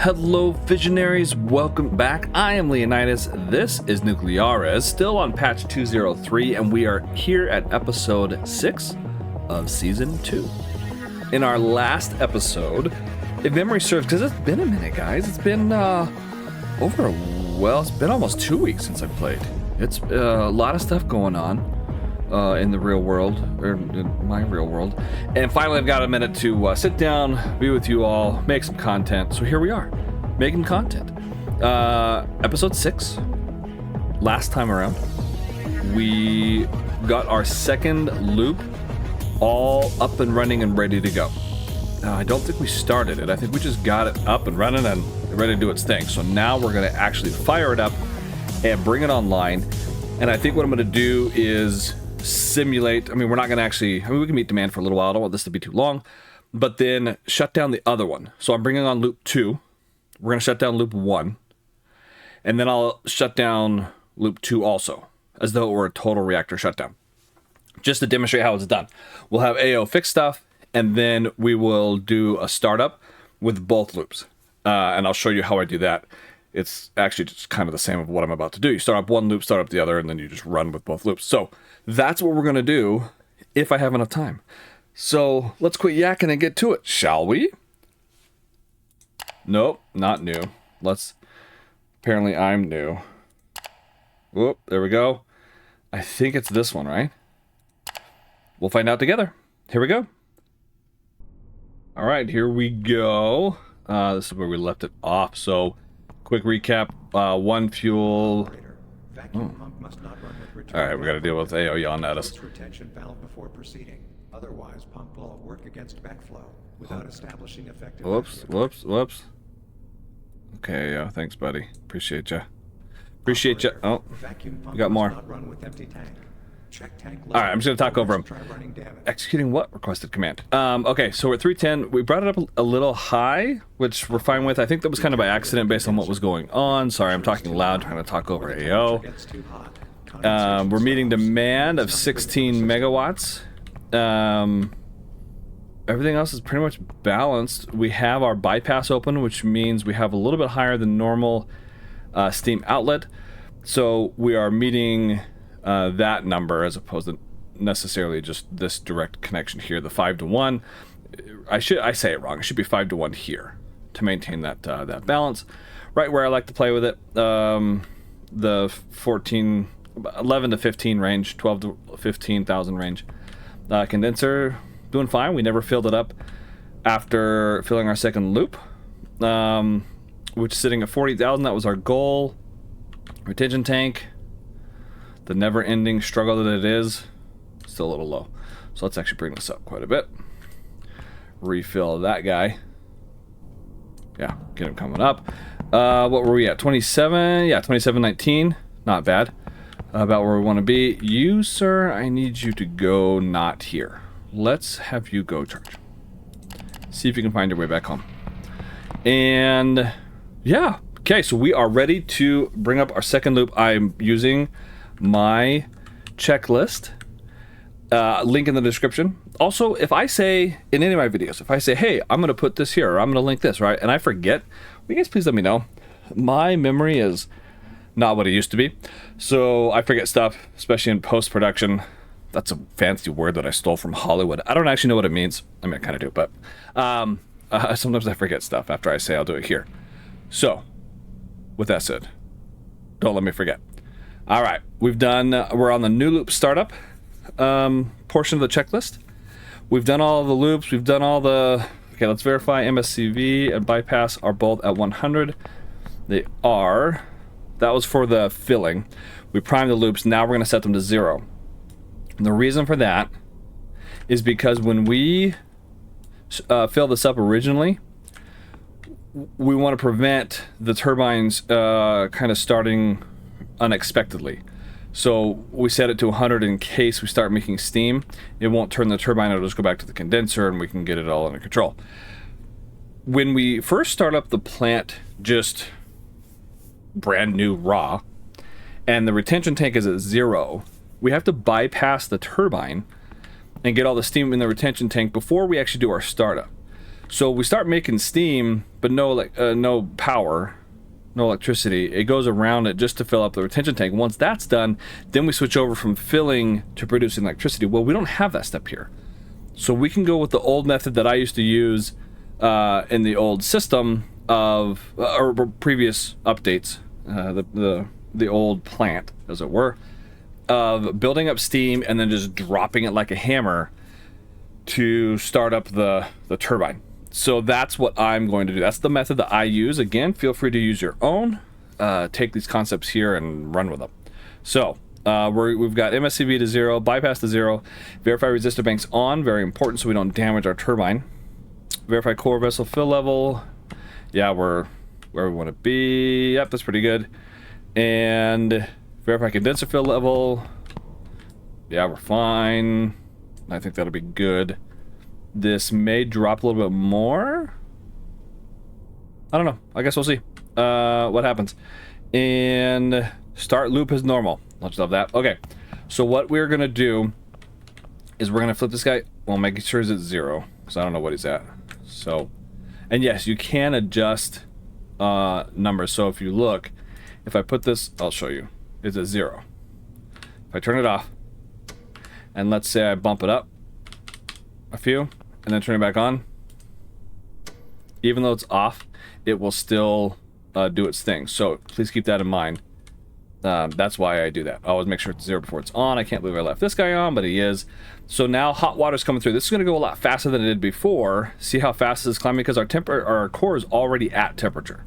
Hello Visionaries, welcome back. I am Leonidas, this is Nucleares, still on patch 203, and we are here at episode 6 of season 2. In our last episode, if memory serves, because it's been a minute guys, it's been it's been almost 2 weeks since I played. It's a lot of stuff going on in the real world, or in my real world, and finally I've got a minute to sit down, be with you all, make some content. So here we are, making content. Episode 6. Last time around, we got our second loop all up and running and ready to go. I don't think we started it. I think we just got it up and running and ready to do its thing. So now we're going to actually fire it up and bring it online. And I think what I'm going to do is simulate. I mean, we're not going to actually, we can meet demand for a little while. I don't want this to be too long, but then shut down the other one. So I'm bringing on loop 2. We're going to shut down loop 1, and then I'll shut down loop 2 also, as though it were a total reactor shutdown, just to demonstrate how it's done. We'll have AO fix stuff, and then we will do a startup with both loops, and I'll show you how I do that. It's actually just kind of the same of what I'm about to do. You start up one loop, start up the other, and then you just run with both loops. So that's what we're going to do if I have enough time. So let's quit yakking and get to it, shall we? Nope, not new. Apparently I'm new. Whoop, there we go. I think it's this one, right? We'll find out together. Here we go. All right, here we go. This is where we left it off. So quick recap, 1 fuel. All right, we got to deal with AO yelling at us. Retention valve before proceeding. Otherwise, pump will work against backflow without establishing effective. Whoops. Okay, thanks, buddy. Appreciate you. Appreciate you. Oh, we got more. All right, I'm just gonna talk over him. Executing what? Requested command. Okay, so we're at 310. We brought it up a little high, which we're fine with. I think that was kind of by accident based on what was going on. Sorry, I'm talking loud, trying to talk over AO. We're meeting demand of 16 megawatts. Everything else is pretty much balanced. We have our bypass open, which means we have a little bit higher than normal steam outlet. So we are meeting that number as opposed to necessarily just this direct connection here, the 5-to-1. I say it wrong. It should be 5-to-1 here to maintain that that balance. Right where I like to play with it, the 11 to 15 range, 12 to 15,000 range. Condenser doing fine. We never filled it up after filling our second loop, which is sitting at 40,000. That was our goal. Retention tank, the never-ending struggle that it is, still a little low. So let's actually bring this up quite a bit. Refill that guy. Yeah, get him coming up. What were we at? 27? Yeah, 2719. Not bad. About where we want to be. You, sir, I need you to go not here. Let's have you go charge. See if you can find your way back home. And yeah, okay, so we are ready to bring up our second loop. I'm using my checklist. Link in the description. Also, if I say in any of my videos, if I say, hey, I'm going to put this here, or I'm going to link this, right? And I forget, will you guys please let me know? My memory is not what it used to be. So I forget stuff, especially in post-production. That's a fancy word that I stole from Hollywood. I don't actually know what it means. I mean, I kind of do, but sometimes I forget stuff after I say I'll do it here. So, with that said, don't let me forget. All right, we're on the new loop startup portion of the checklist. We've done all the loops. We've done all the... Okay, let's verify MSCV and bypass are both at 100. They are... That was for the filling. We primed the loops. Now we're going to set them to 0. And the reason for that is because when we fill this up originally, we want to prevent the turbines kind of starting unexpectedly. So we set it to 100 in case we start making steam. It won't turn the turbine. It'll just go back to the condenser and we can get it all under control. When we first start up the plant, just brand new raw, and the retention tank is at 0, we have to bypass the turbine and get all the steam in the retention tank before we actually do our startup. So we start making steam, but no power, no electricity. It goes around it just to fill up the retention tank. Once that's done, then we switch over from filling to producing electricity. Well, we don't have that step here. So we can go with the old method that I used to use in the old system of, or previous updates, the old plant, as it were, of building up steam and then just dropping it like a hammer to start up the turbine. So that's what I'm going to do. That's the method that I use. Again, feel free to use your own. Take these concepts here and run with them. So we've got MSCV to 0, bypass to 0, verify resistor banks on, very important so we don't damage our turbine. Verify core vessel fill level. Yeah, we're where we want to be. Yep, that's pretty good. And verify condenser fill level. Yeah, we're fine. I think that'll be good. This may drop a little bit more. I don't know. I guess we'll see what happens. And start loop as normal. Let's love that. Okay, so what we're gonna do is we're gonna flip this guy while making sure it's at 0, because I don't know what he's at. So, and yes, you can adjust numbers. So if you look, if I put this, I'll show you. It's at 0. If I turn it off, and let's say I bump it up a few, and then turn it back on, even though it's off, it will still do its thing. So please keep that in mind. That's why I do that. I always make sure it's 0 before it's on. I can't believe I left this guy on, but he is. So now hot water's coming through. This is going to go a lot faster than it did before. See how fast this is climbing? Because our core is already at temperature.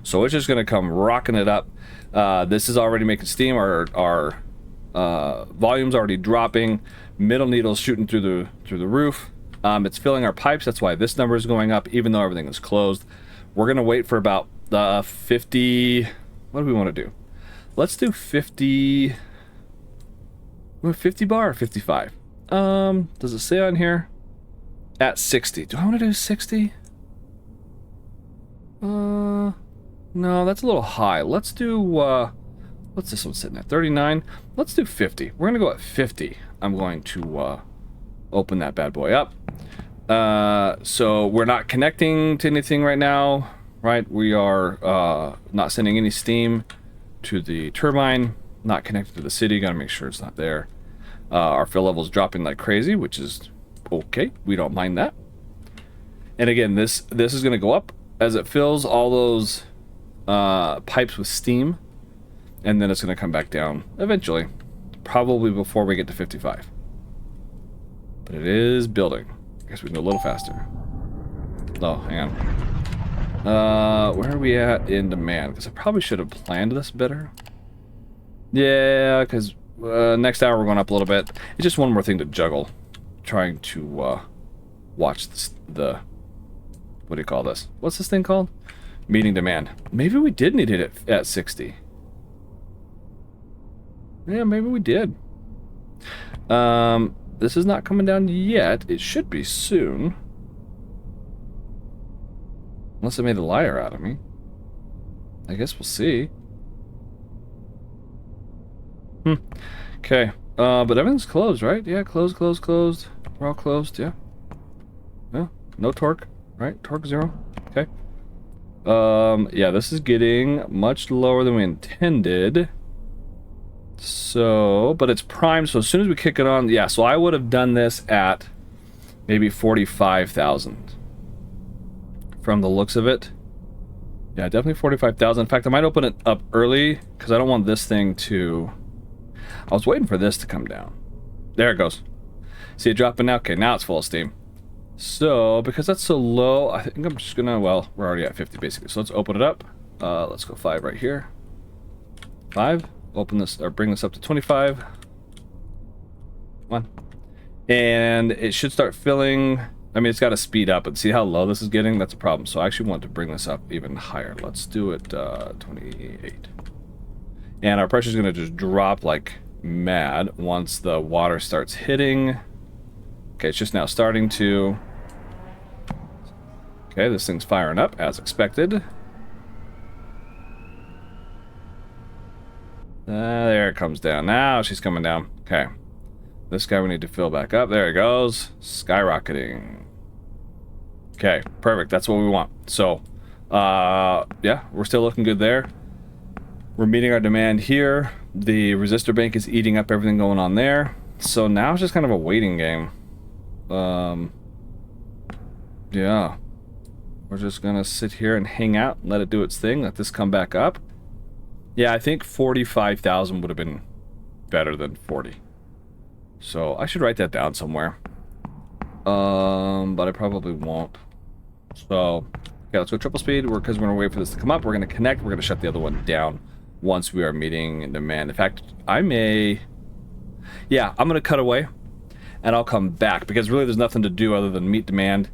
So it's just going to come rocking it up. This is already making steam. Our volume's already dropping. Middle needle's shooting through the roof. It's filling our pipes. That's why this number is going up, even though everything is closed. We're going to wait for about 50... What do we want to do? Let's do 50... 50 bar or 55? Does it say on here? At 60. Do I want to do 60? No, that's a little high. Let's do, what's this one sitting at? 39? Let's do 50. We're gonna go at 50. I'm going to, open that bad boy up. So we're not connecting to anything right now, right? We are, not sending any steam to the turbine, not connected to the city. Gotta make sure it's not there. Our fill level is dropping like crazy, which is okay. We don't mind that. And again, this is going to go up as it fills all those pipes with steam, and then it's going to come back down eventually, probably before we get to 55. But it is building. I guess we can go a little faster. Oh, hang on. Where are we at in demand? Because I probably should have planned this better. Yeah, because next hour we're going up a little bit. It's just one more thing to juggle. Trying to watch the what do you call this? What's this thing called? Meeting demand. Maybe we did need it at 60. Yeah, maybe we did. This is not coming down yet. It should be soon. Unless it made a liar out of me. I guess we'll see. Okay. But everything's closed, right? Yeah, closed. We're all closed, yeah. Yeah, no torque, right? Torque 0. Okay. Yeah, this is getting much lower than we intended. So, but it's primed, so as soon as we kick it on, yeah, so I would have done this at maybe 45,000. From the looks of it. Yeah, definitely 45,000. In fact, I might open it up early, because I don't want this thing to... I was waiting for this to come down. There it goes. See it dropping now? Okay, now it's full of steam. So, because that's so low, I think I'm just gonna, well, we're already at 50 basically. So let's open it up. Let's go 5 right here. 5. Open this, or bring this up to 25. Come on. And it should start filling. I mean, it's got to speed up, but see how low this is getting? That's a problem. So I actually want to bring this up even higher. Let's do it 28. And our pressure is going to just drop like mad once the water starts hitting. Okay, it's just now starting to. Okay, this thing's firing up as expected. There it comes down. Now she's coming down. Okay. This guy we need to fill back up. There it goes. Skyrocketing. Okay, perfect. That's what we want. So, yeah, we're still looking good there. We're meeting our demand here. The resistor bank is eating up everything going on there. So now it's just kind of a waiting game. Yeah. We're just gonna sit here and hang out and let it do its thing. Let this come back up. Yeah, I think 45,000 would have been better than 40. So I should write that down somewhere. But I probably won't. So, yeah, let's go triple speed. Because we're gonna wait for this to come up. We're gonna connect. We're gonna shut the other one down once we are meeting demand. In fact, I may... Yeah, I'm gonna cut away, and I'll come back, because really there's nothing to do other than meet demand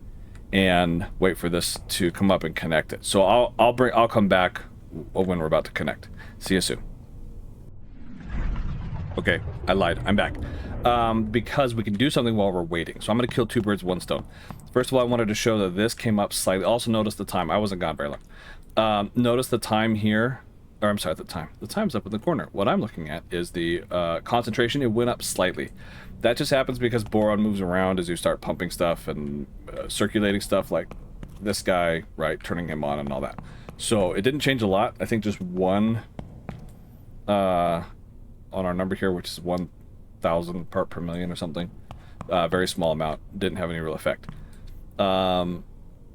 and wait for this to come up and connect it. So I'll come back when we're about to connect. See you soon. Okay, I lied. I'm back. Because we can do something while we're waiting. So I'm going to kill 2 birds, 1 stone. First of all, I wanted to show that this came up slightly. Also notice the time. I wasn't gone very long. Notice the time here. Or I'm sorry, the time. The time's up in the corner. What I'm looking at is the concentration. It went up slightly. That just happens because boron moves around as you start pumping stuff and circulating stuff, like this guy, right, turning him on and all that. So it didn't change a lot. I think just one on our number here, which is 1,000 part per million or something. Very small amount. Didn't have any real effect.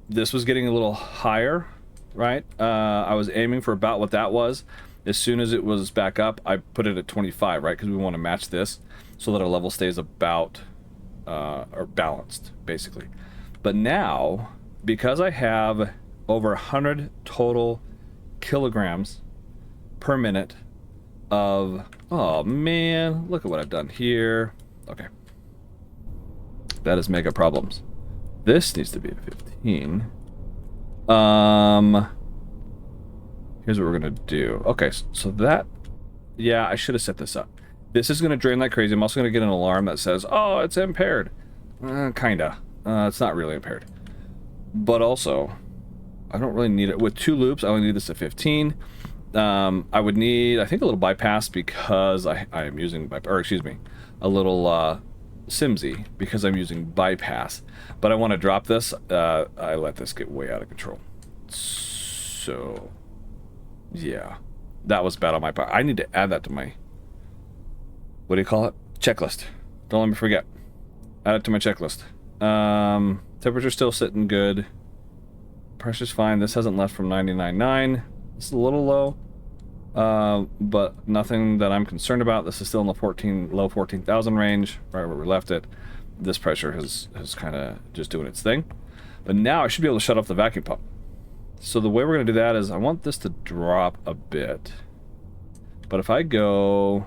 This was getting a little higher, right? I was aiming for about what that was. As soon as it was back up, I put it at 25, right? Because we want to match this so that our level stays about or balanced, basically. But now, because I have over 100 total kilograms per minute of... Oh man, look at what I've done here. Okay. That is mega problems. This needs to be at 15. Here's what we're gonna do. Okay, so that... Yeah, I should have set this up. This is gonna drain like crazy. I'm also gonna get an alarm that says, oh, it's impaired. Kinda. It's not really impaired. But also, I don't really need it. With 2 loops, I only need this at 15. I would need, I think, a little bypass because I am using, or excuse me, a little Simsy because I'm using bypass. But I want to drop this. I let this get way out of control. So, yeah, that was bad on my part. I need to add that to my, what do you call it? Checklist. Don't let me forget. Add it to my checklist. Temperature's still sitting good. Pressure's fine. This hasn't left from 99.9. It's a little low, but nothing that I'm concerned about. This is still in the low 14,000 range, right where we left it. This pressure is kind of just doing its thing. But now I should be able to shut off the vacuum pump. So the way we're going to do that is I want this to drop a bit. But if I go...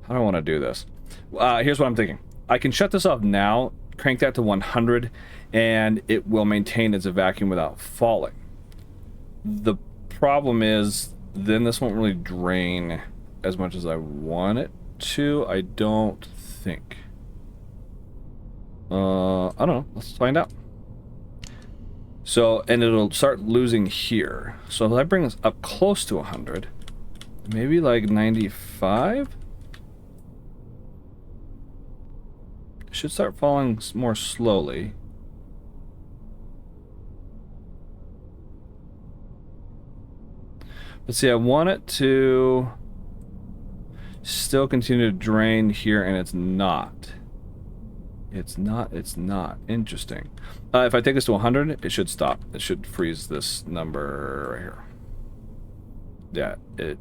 How do I want to do this? Here's what I'm thinking. I can shut this off now, crank that to 100, and it will maintain its vacuum without falling. The problem is, then this won't really drain as much as I want it to. I don't think. I don't know. Let's find out. So, and it'll start losing here. So if I bring this up close to 100, maybe like 95? It should start falling more slowly. But see, I want it to still continue to drain here, and it's not. It's not. Interesting. If I take this to 100, it should stop. It should freeze this number right here. Yeah, it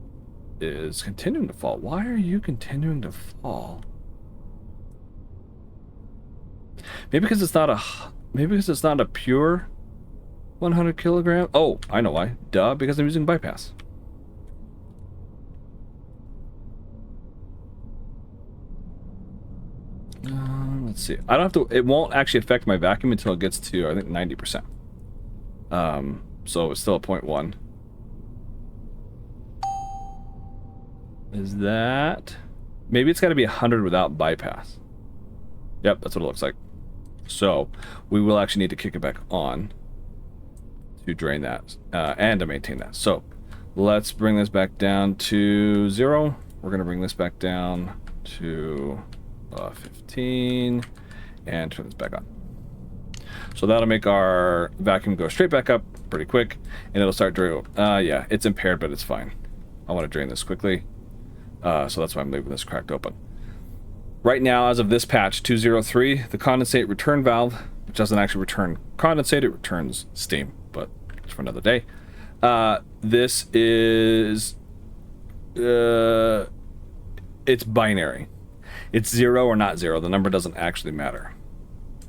is continuing to fall. Why are you continuing to fall? Maybe because it's not a pure 100 kilogram. Oh, I know why. Duh, because I'm using bypass. Let's see. I don't have to. It won't actually affect my vacuum until it gets to, I think, 90%. So it's still a 0.1. Is that? Maybe it's got to be 100 without bypass. Yep, that's what it looks like. So we will actually need to kick it back on to drain that and to maintain that. So let's bring this back down to 0. We're going to bring this back down to 15 and turn this back on. So that'll make our vacuum go straight back up pretty quick, and it'll start draining. Yeah, it's impaired, but it's fine. I want to drain this quickly, so that's why I'm leaving this cracked open. Right now, as of this patch 203, the condensate return valve, which doesn't actually return condensate, it returns steam, but it's for another day. This is it's binary. It's 0 or not 0. The number doesn't actually matter.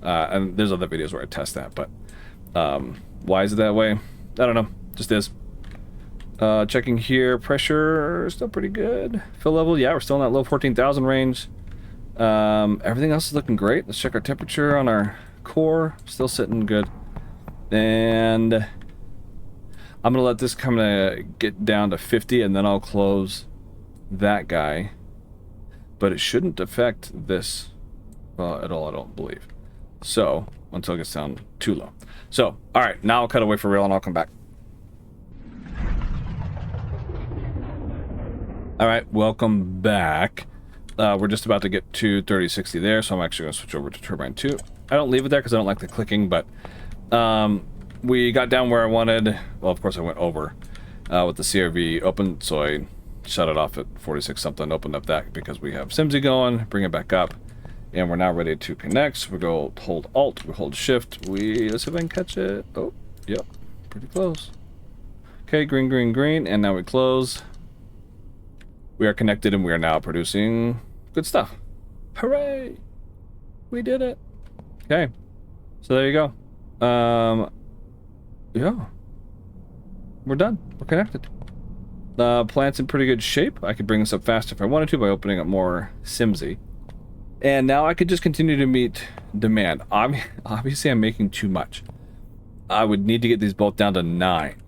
And there's other videos where I test that, but why is it that way? I don't know. Just is. Checking here, pressure still pretty good. Fill level, yeah, we're still in that low 14,000 range. Everything else is looking great. Let's check our temperature on our core. Still sitting good. And I'm gonna let this kind of get down to 50, and then I'll close that guy. But it shouldn't affect this at all, I don't believe. So, until it gets down too low. So, alright, now I'll cut away for real and I'll come back. Alright, welcome back. We're just about to get to 3060 there, so I'm actually going to switch over to turbine 2. I don't leave it there because I don't like the clicking, but we got down where I wanted. Well, of course I went over with the CRV open, so I shut it off at 46 something, opened up that because we have SIMSI going, bring it back up, and we're now ready to connect. So we go hold Alt, we hold Shift, let's see if I can catch it. Oh, yep, pretty close. Okay, green, green, green, and now we close. We are connected and we are now producing good stuff. Hooray! We did it. Okay, so there you go. Yeah, we're done. We're connected. Plant's in pretty good shape. I could bring this up faster if I wanted to by opening up more SIMSI. And now I could just continue to meet demand. Obviously, I'm making too much. I would need to get these both down to 9.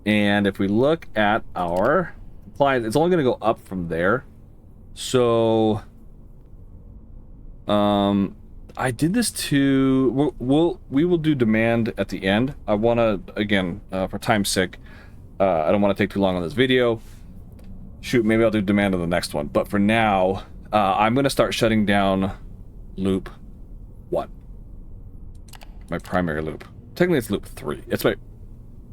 And if we look at our appliance, it's only going to go up from there. So, I did this to... We will do demand at the end. I want to, again, for time's sake, I don't want to take too long on this video. Shoot, maybe I'll do demand on the next one. But for now, I'm going to start shutting down loop 1. My primary loop. Technically, it's loop 3. It's my...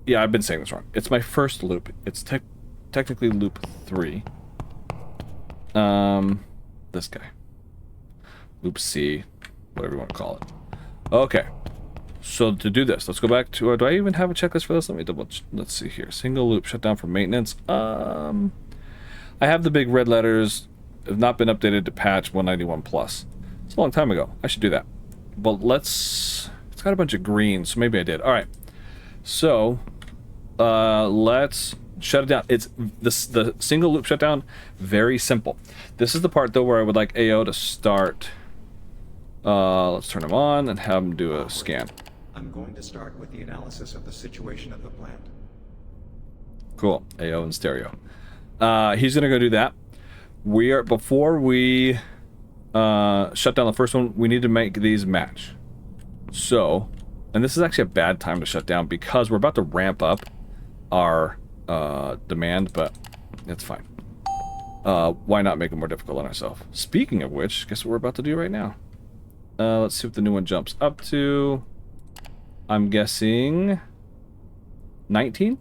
Yeah, I've been saying this wrong. It's my first loop. It's technically loop 3. This guy. Loop C. Whatever you want to call it. Okay. So to do this, let's go back to... do I even have a checklist for this? Let me double... Let's see here. Single loop shutdown for maintenance. I have the big red letters. Have not been updated to patch 191 plus. It's a long time ago. I should do that. But let's... It's got a bunch of green, so maybe I did. All right. So let's shut it down. It's the single loop shutdown. Very simple. This is the part though where I would like AO to start. Let's turn him on and have him do a scan. I'm going to start with the analysis of the situation of the plant. Cool. AO and stereo. He's gonna go do that. Before we shut down the first one, we need to make these match. So, and this is actually a bad time to shut down because we're about to ramp up our demand, but it's fine. Why not make it more difficult on ourselves? Speaking of which, guess what we're about to do right now? Let's see what the new one jumps up to. I'm guessing 19?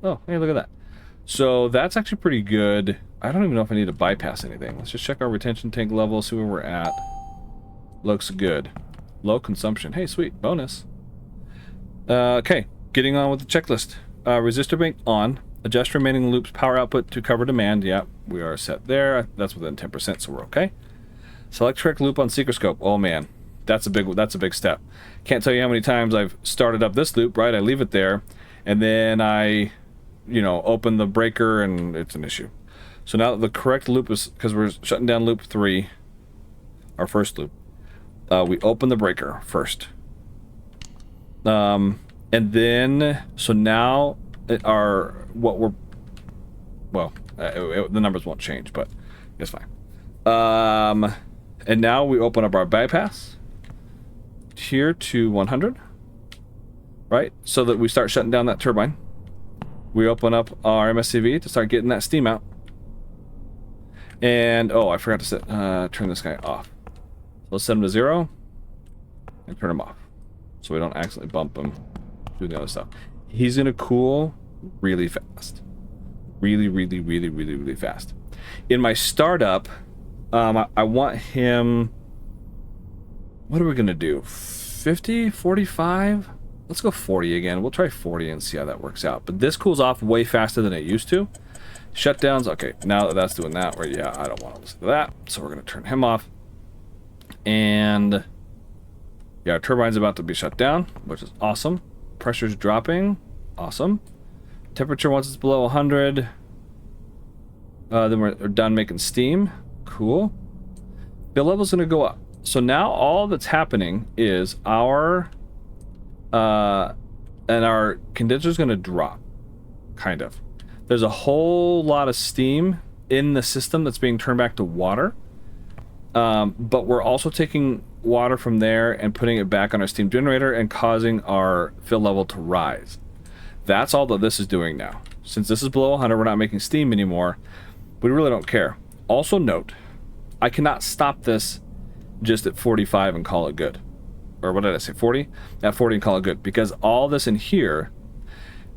Oh, hey, look at that. So that's actually pretty good. I don't even know if I need to bypass anything. Let's just check our retention tank level, see where we're at. Looks good. Low consumption. Hey, sweet. Bonus. Okay, getting on with the checklist. Resistor bank on. Adjust remaining loops power output to cover demand. Yeah, we are set there. That's within 10%, so we're okay. Select correct loop on seeker scope. Oh man, that's a big step. Can't tell you how many times I've started up this loop, right? I leave it there, and then I, open the breaker, and it's an issue. So now the correct loop is, because we're shutting down loop 3, our first loop. We open the breaker first. And then, so now the numbers won't change, but it's fine. And now we open up our bypass here to 100, right? So that we start shutting down that turbine. We open up our MSCV to start getting that steam out. And, oh, I forgot to turn this guy off. So let's set him to 0. and turn him off, so we don't accidentally bump him doing the other stuff. He's gonna cool really fast. Really fast. In my startup, I want him... What are we gonna do? 50? 45? Let's go 40 again. We'll try 40 and see how that works out. But this cools off way faster than it used to. Shutdowns, okay, now that that's doing that, yeah, I don't want to listen to that. So we're gonna turn him off. And yeah, our turbine's about to be shut down, which is awesome. Pressure's dropping, awesome. Temperature, once it's below 100, then we're done making steam. Cool. Fill level's gonna go up. So now all that's happening is our condenser's gonna drop, kind of. There's a whole lot of steam in the system that's being turned back to water, but we're also taking water from there and putting it back on our steam generator and causing our fill level to rise. That's all that this is doing now. Since this is below 100, we're not making steam anymore. We really don't care. Also note, I cannot stop this just at 45 and call it good. Or what did I say, 40? At 40 and call it good. Because all this in here,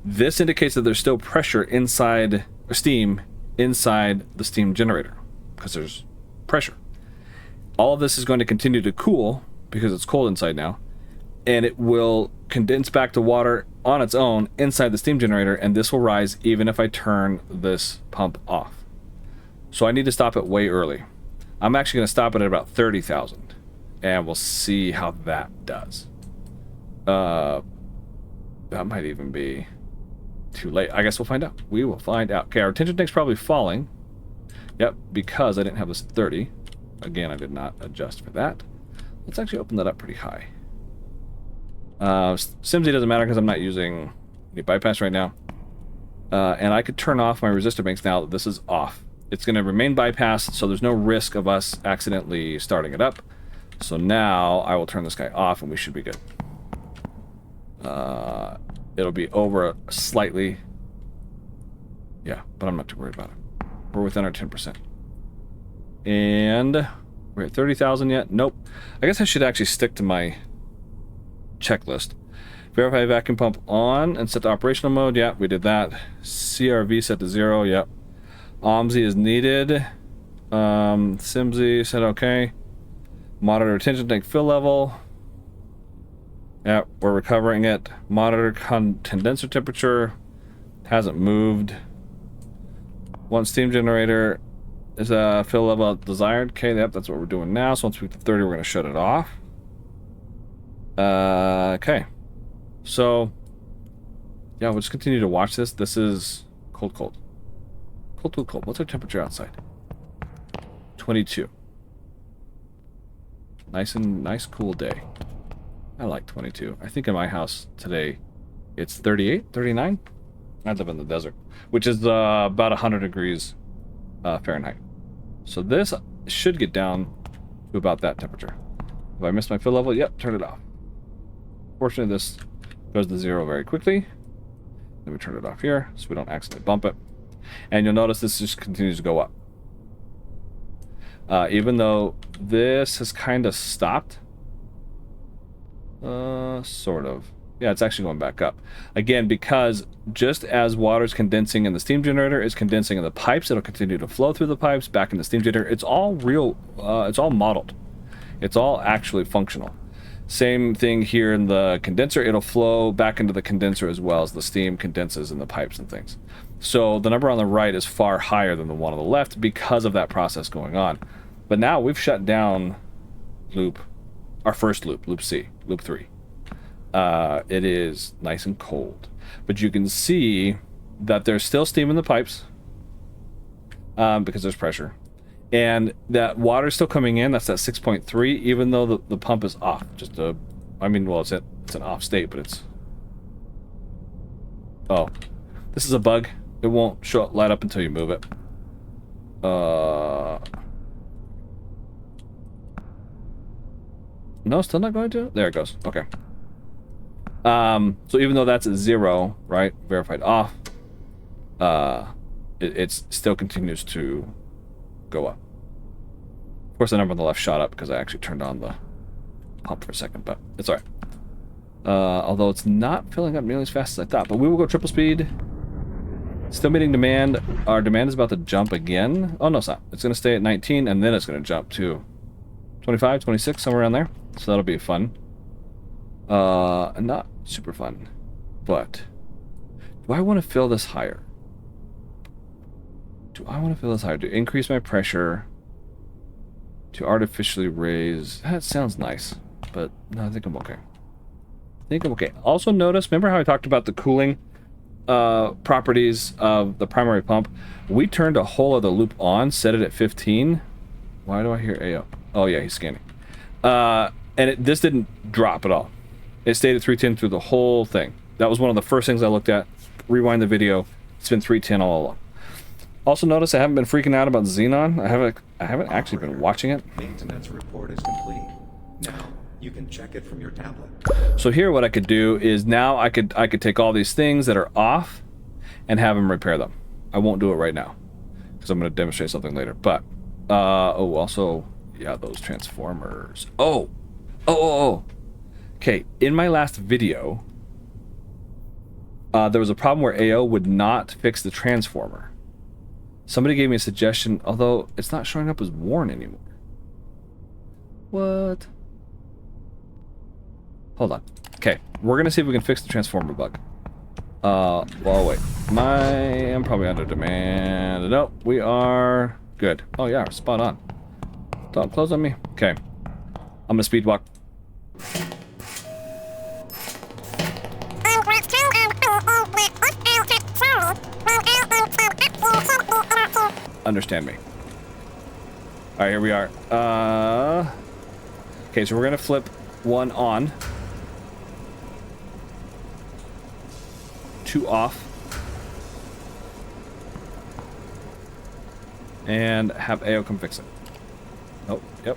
this indicates that there's still pressure inside, or steam inside the steam generator. Because there's pressure. All of this is going to continue to cool, because it's cold inside now. And it will condense back to water on its own inside the steam generator, and this will rise even if I turn this pump off. So I need to stop it way early. I'm actually going to stop it at about 30,000, and we'll see how that does. That might even be too late. I guess we'll find out. We will find out. Okay, our tension tank's probably falling. Yep, because I didn't have this at 30. Again, I did not adjust for that. Let's actually open that up pretty high. SIMSI doesn't matter because I'm not using any bypass right now. And I could turn off my resistor banks now that this is off. It's going to remain bypassed, so there's no risk of us accidentally starting it up. So now I will turn this guy off and we should be good. It'll be over slightly. Yeah, but I'm not too worried about it. We're within our 10%. And we're at 30,000 yet? Nope. I guess I should actually stick to my checklist. Verify vacuum pump on and set to operational mode. Yeah, we did that. CRV set to 0. Yep. OMSI is needed. SIMSI said okay. Monitor tension tank fill level. Yeah, we're recovering it. Monitor condenser temperature. Hasn't moved. One steam generator is a fill level desired. Okay, yep, that's what we're doing now. So once we get to 30, we're going to shut it off. Okay. So, yeah, we'll just continue to watch this. This is cold. Cold. What's our temperature outside? 22. Nice cool day. I like 22. I think in my house today it's 38, 39. I live in the desert, which is about 100 degrees Fahrenheit. So this should get down to about that temperature. If I miss my fill level, yep, turn it off. Fortunately, this goes to 0 very quickly. Then we turn it off here so we don't accidentally bump it. And you'll notice this just continues to go up. Even though this has kind of stopped. Sort of. Yeah, it's actually going back up. Again, because just as water's condensing in the steam generator, it's condensing in the pipes. It'll continue to flow through the pipes, back in the steam generator. It's all real, it's all modeled. It's all actually functional. Same thing here in the condenser. It'll flow back into the condenser as well as the steam condenses in the pipes and things. So the number on the right is far higher than the one on the left because of that process going on. But now we've shut down our first loop C, loop 3. It is nice and cold. But you can see that there's still steam in the pipes because there's pressure. And that water's still coming in. That's that 6.3, even though the pump is off. It's an off state, but it's... Oh, this is a bug. It won't light up until you move it. No, still not going to? There it goes. Okay. So even though that's at 0, right? Verified off. It still continues to go up. Of course, the number on the left shot up because I actually turned on pump for a second, but it's all right. Although it's not filling up nearly as fast as I thought. But we will go triple speed. Still meeting demand. Our demand is about to jump again. Oh, no, it's not. It's going to stay at 19, and then it's going to jump to 25, 26, somewhere around there. So that'll be fun. Not super fun. But do I want to fill this higher? Do I want to fill this higher? To increase my pressure, to artificially raise. That sounds nice, but no, I think I'm okay. I think I'm okay. Also notice, remember how I talked about the cooling properties of the primary pump? We turned a whole other loop on, set it at 15. Why do I hear AO? Oh yeah, he's scanning. And this didn't drop at all. It stayed at 310 through the whole thing. That was one of the first things I looked at. Rewind the video. It's been 310 all along. Also notice I haven't been freaking out about Xenon. I haven't actually been watching it. Maintenance report is complete. Now you can check it from your tablet. So here what I could do is now I could take all these things that are off and have him repair them. I won't do it right now because I'm going to demonstrate something later. But also, yeah, those transformers. Oh. Okay, in my last video, there was a problem where AO would not fix the transformer. Somebody gave me a suggestion, although it's not showing up as worn anymore. What? Hold on. Okay, we're gonna see if we can fix the transformer bug. Well, wait. I'm probably under demand. Nope, we are good. Oh yeah, we're spot on. Don't close on me. Okay, I'm gonna speed walk. Understand me. All right, here we are. Okay, so we're gonna flip one on, two off, and have AO come fix it. Oh, yep.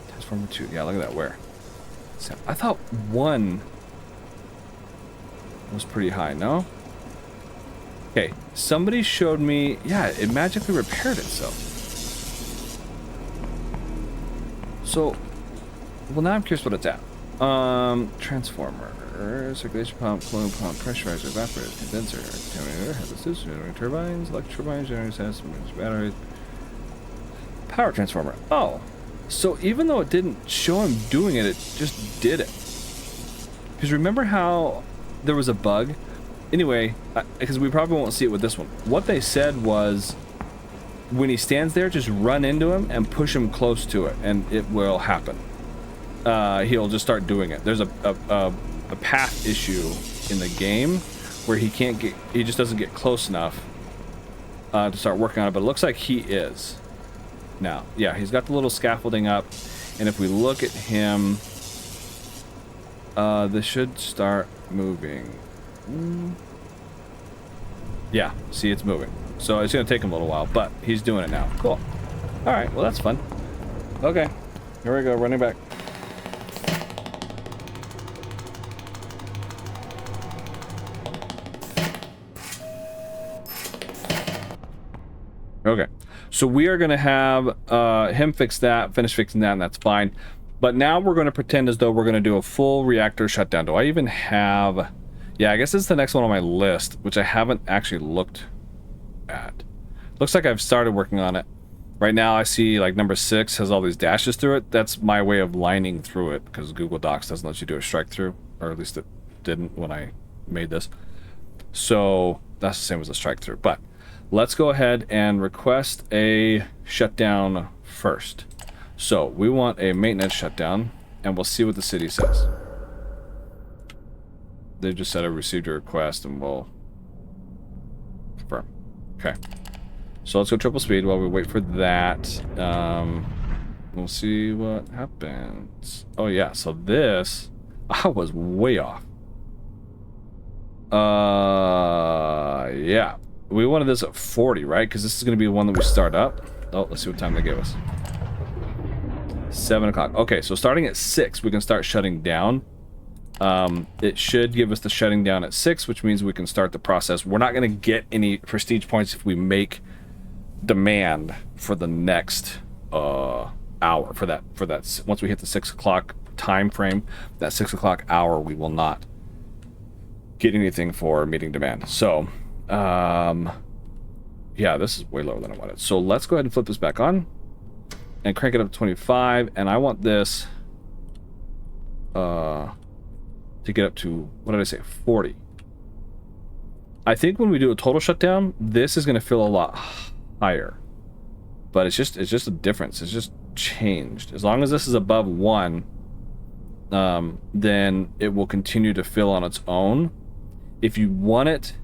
Transformer 2. Yeah, look at that wear. So I thought one was pretty high, no? Okay, somebody showed me, yeah, it magically repaired itself. So, well, now I'm curious what it's at. Transformer, circulation pump, cooling pump, pressurizer, evaporator, condenser, generator, headless generator, turbines, electric turbines, generators, batteries, power transformer. Oh, so even though it didn't show him doing it, it just did it. Because remember how there was a bug? Anyway, because we probably won't see it with this one. What they said was, when he stands there, just run into him and push him close to it, and it will happen. He'll just start doing it. There's a path issue in the game where he just doesn't get close enough to start working on it, but it looks like he is. Now, yeah, he's got the little scaffolding up, and if we look at him, this should start moving. Yeah, see, it's moving. So it's going to take him a little while, but he's doing it now. Cool. All right, well, that's fun. Okay, here we go, running back. Okay, so we are going to have him fix that, finish fixing that, and that's fine. But now we're going to pretend as though we're going to do a full reactor shutdown. Do I even have... Yeah, I guess this is the next one on my list, which I haven't actually looked at. Looks like I've started working on it. Right now I see like number 6 has all these dashes through it. That's my way of lining through it, because Google Docs doesn't let you do a strike through, or at least it didn't when I made this. So that's the same as a strike through. But let's go ahead and request a shutdown first. So we want a maintenance shutdown, and we'll see what the city says. They just said I received your request, and we'll confirm. Okay. So let's go triple speed while we wait for that. We'll see what happens. Oh yeah, so this, I was way off. Yeah. We wanted this at 40, right? Because this is going to be the one that we start up. Oh, let's see what time they gave us. 7 o'clock. Okay, so starting at 6, we can start shutting down. It should give us the shutting down at 6, which means we can start the process. We're not going to get any prestige points if we make demand for the next hour, once we hit the 6 o'clock time frame, that 6 o'clock hour, we will not get anything for meeting demand. So, yeah, this is way lower than I wanted. So let's go ahead and flip this back on and crank it up to 25. And I want this to get up to, what did I say, 40. I think when we do a total shutdown, this is going to feel a lot higher. But it's just a difference. It's just changed. As long as this is above 1, then it will continue to fill on its own. If you want it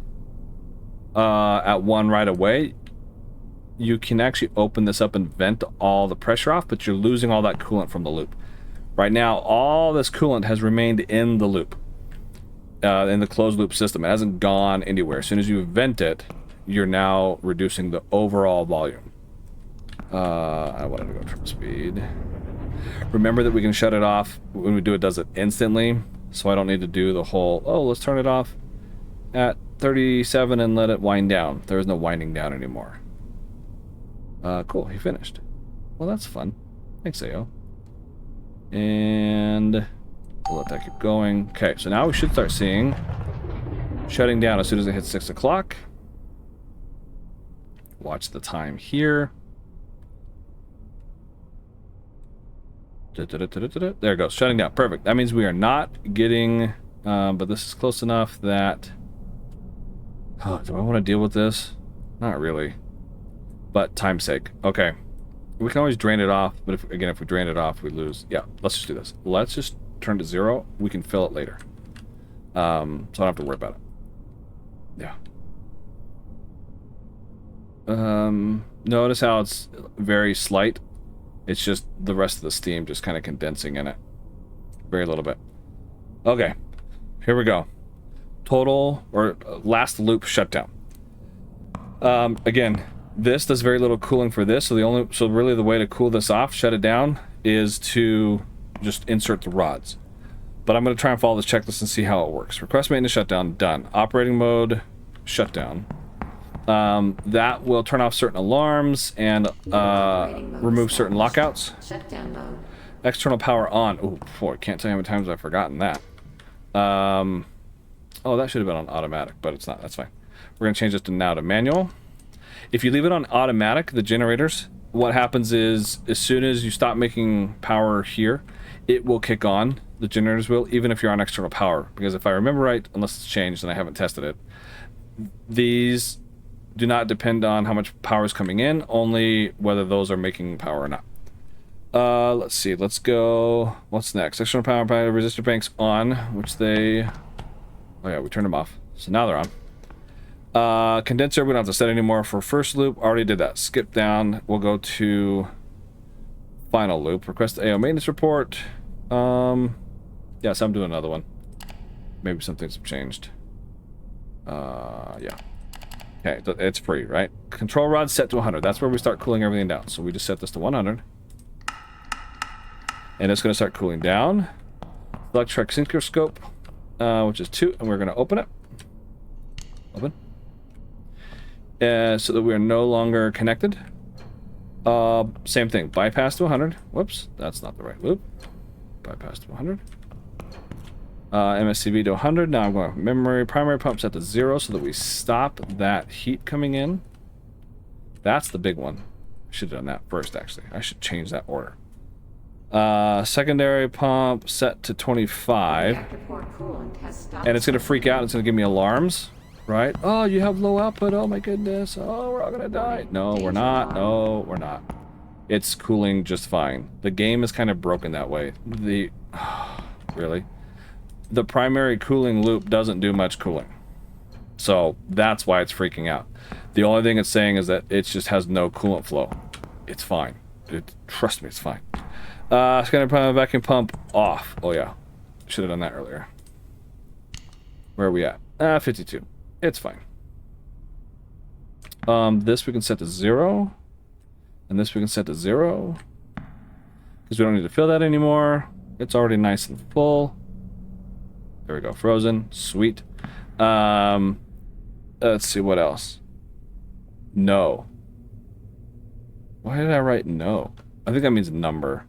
at 1 right away, you can actually open this up and vent all the pressure off, but you're losing all that coolant from the loop. Right now, all this coolant has remained in the loop, in the closed loop system. It hasn't gone anywhere. As soon as you vent it, you're now reducing the overall volume. I wanted to go triple speed. Remember that we can shut it off when we do it, does it instantly, so I don't need to do the whole, oh, let's turn it off at 37 and let it wind down. There is no winding down anymore. Cool, he finished. Well, that's fun. Thanks, AO. And we'll let that keep going. Okay, so now we should start seeing shutting down as soon as it hits 6 o'clock. Watch the time here. There it goes, shutting down. Perfect. That means we are not getting, but this is close enough that... Oh, do I want to deal with this? Not really. But time's sake. Okay. We can always drain it off, but if we drain it off, we lose. Yeah, let's just do this. Let's just turn to 0. We can fill it later. So I don't have to worry about it. Yeah. Notice how it's very slight. It's just the rest of the steam just kind of condensing in it. Very little bit. Okay. Here we go. Total, or last loop shutdown. Again, this does very little cooling for this, so really the way to cool this off, shut it down, is to just insert the rods. But I'm going to try and follow this checklist and see how it works. Request maintenance shutdown, done. Operating mode, shutdown. That will turn off certain alarms and remove certain lockouts. Shutdown mode. External power on. Oh boy, can't tell you how many times I've forgotten that. Oh, that should have been on automatic, but it's not. That's fine. We're going to change this to now to manual. If you leave it on automatic, the generators, what happens is as soon as you stop making power here, it will kick on. The generators will, even if you're on external power. Because if I remember right, unless it's changed and I haven't tested it, these do not depend on how much power is coming in, only whether those are making power or not. Let's see. Let's go. What's next? External power resistor banks on, which they... Oh yeah, we turned them off. So now they're on. Condenser, we don't have to set anymore for first loop. Already did that. Skip down. We'll go to final loop. Request AO maintenance report. Yes, I'm doing another one. Maybe some things have changed. Yeah. Okay, it's free, right? Control rod set to 100. That's where we start cooling everything down. So we just set this to 100. And it's going to start cooling down. Electric synchro which is 2, and we're going to open it. Open. So that we are no longer connected. Same thing. Bypass to 100. Whoops, that's not the right loop. Bypass to 100. MSCV to 100. Now I'm going to memory. Primary pump set to 0 so that we stop that heat coming in. That's the big one. I should have done that first, actually. I should change that order. Secondary pump set to 25. And it's going to freak out. It's going to give me alarms, right? Oh, you have low output. Oh, my goodness. Oh, we're all going to die. No, we're not. No, we're not. It's cooling just fine. The game is kind of broken that way. Really? The primary cooling loop doesn't do much cooling. So that's why it's freaking out. The only thing it's saying is that it just has no coolant flow. It's fine. Trust me, it's fine. Scanner pump, vacuum pump off. Oh yeah, should have done that earlier. Where are we at? 52. It's fine. This we can set to 0, and this we can set to 0 because we don't need to fill that anymore. It's already nice and full. There we go, frozen, sweet. Let's see what else. No. Why did I write no? I think that means number.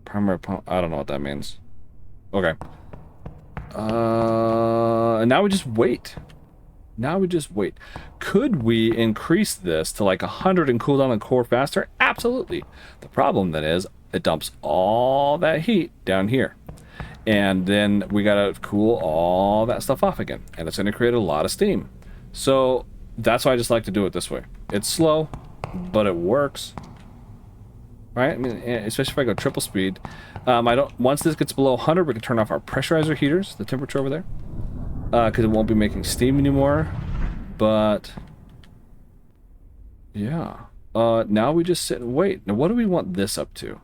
Primary pump. I don't know what that means. Okay. And now we just wait. Now we just wait. Could we increase this to like 100 and cool down the core faster? Absolutely. The problem then is it dumps all that heat down here. And then we gotta cool all that stuff off again. And it's gonna create a lot of steam. So that's why I just like to do it this way. It's slow, but it works. Right? I mean, especially if I go triple speed. Once this gets below 100, we can turn off our pressurizer heaters, the temperature over there. Because it won't be making steam anymore. But yeah. Now we just sit and wait. Now what do we want this up to?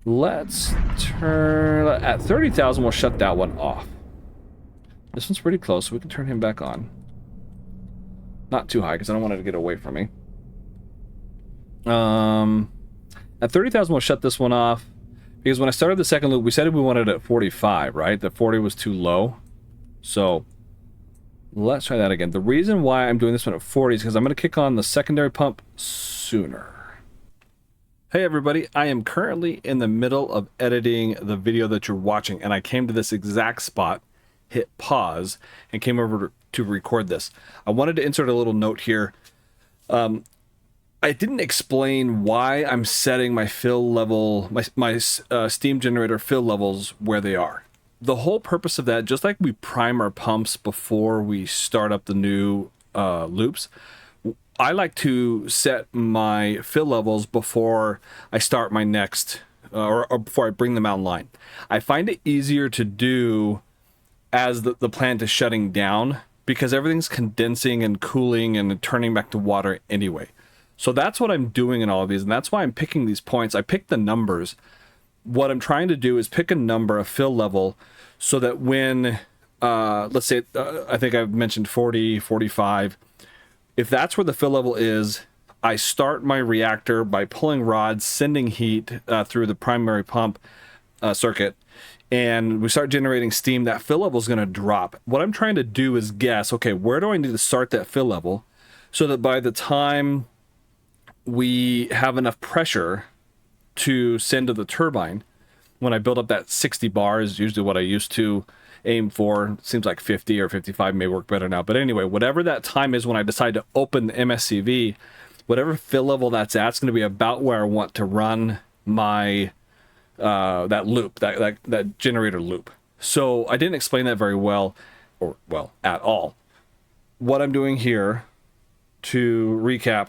Let's turn... At 30,000, we'll shut that one off. This one's pretty close, so we can turn him back on. Not too high, because I don't want it to get away from me. At 30,000, we'll shut this one off. Because when I started the second loop, we said we wanted it at 45, right? The 40 was too low. So, let's try that again. The reason why I'm doing this one at 40 is because I'm going to kick on the secondary pump sooner. Hey everybody, I am currently in the middle of editing the video that you're watching, and I came to this exact spot, hit pause, and came over to record this. I wanted to insert a little note here. I didn't explain why I'm setting my fill level, my steam generator fill levels where they are. The whole purpose of that, just like we prime our pumps before we start up the new loops, I like to set my fill levels before I start my next, or before I bring them online. I find it easier to do as the plant is shutting down because everything's condensing and cooling and turning back to water anyway. So that's what I'm doing in all of these, and that's why I'm picking these points. I picked the numbers. What I'm trying to do is pick a number, a fill level, so that when, let's say, I think I've mentioned 40, 45, if that's where the fill level is, I start my reactor by pulling rods, sending heat through the primary pump circuit, and we start generating steam. That fill level is going to drop. What I'm trying to do is guess, okay, where do I need to start that fill level so that by the time we have enough pressure to send to the turbine, when I build up that 60 bar is usually what I used to aim for. Seems like 50 or 55 may work better now. But anyway, whatever that time is when I decide to open the MSCV, whatever fill level that's at, it's going to be about where I want to run my that loop, that generator loop. So I didn't explain that very well, or well, at all. What I'm doing here, to recap,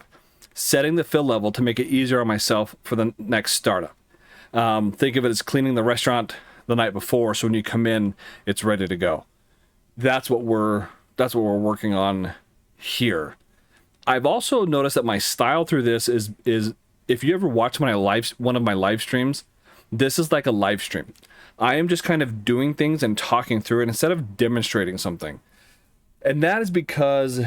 setting the fill level to make it easier on myself for the next startup. Think of it as cleaning the restaurant the night before, so when you come in, it's ready to go. That's what we're working on here. I've also noticed that my style through this is if you ever watch one of my live streams, this is like a live stream. I am just kind of doing things and talking through it instead of demonstrating something. And that is because,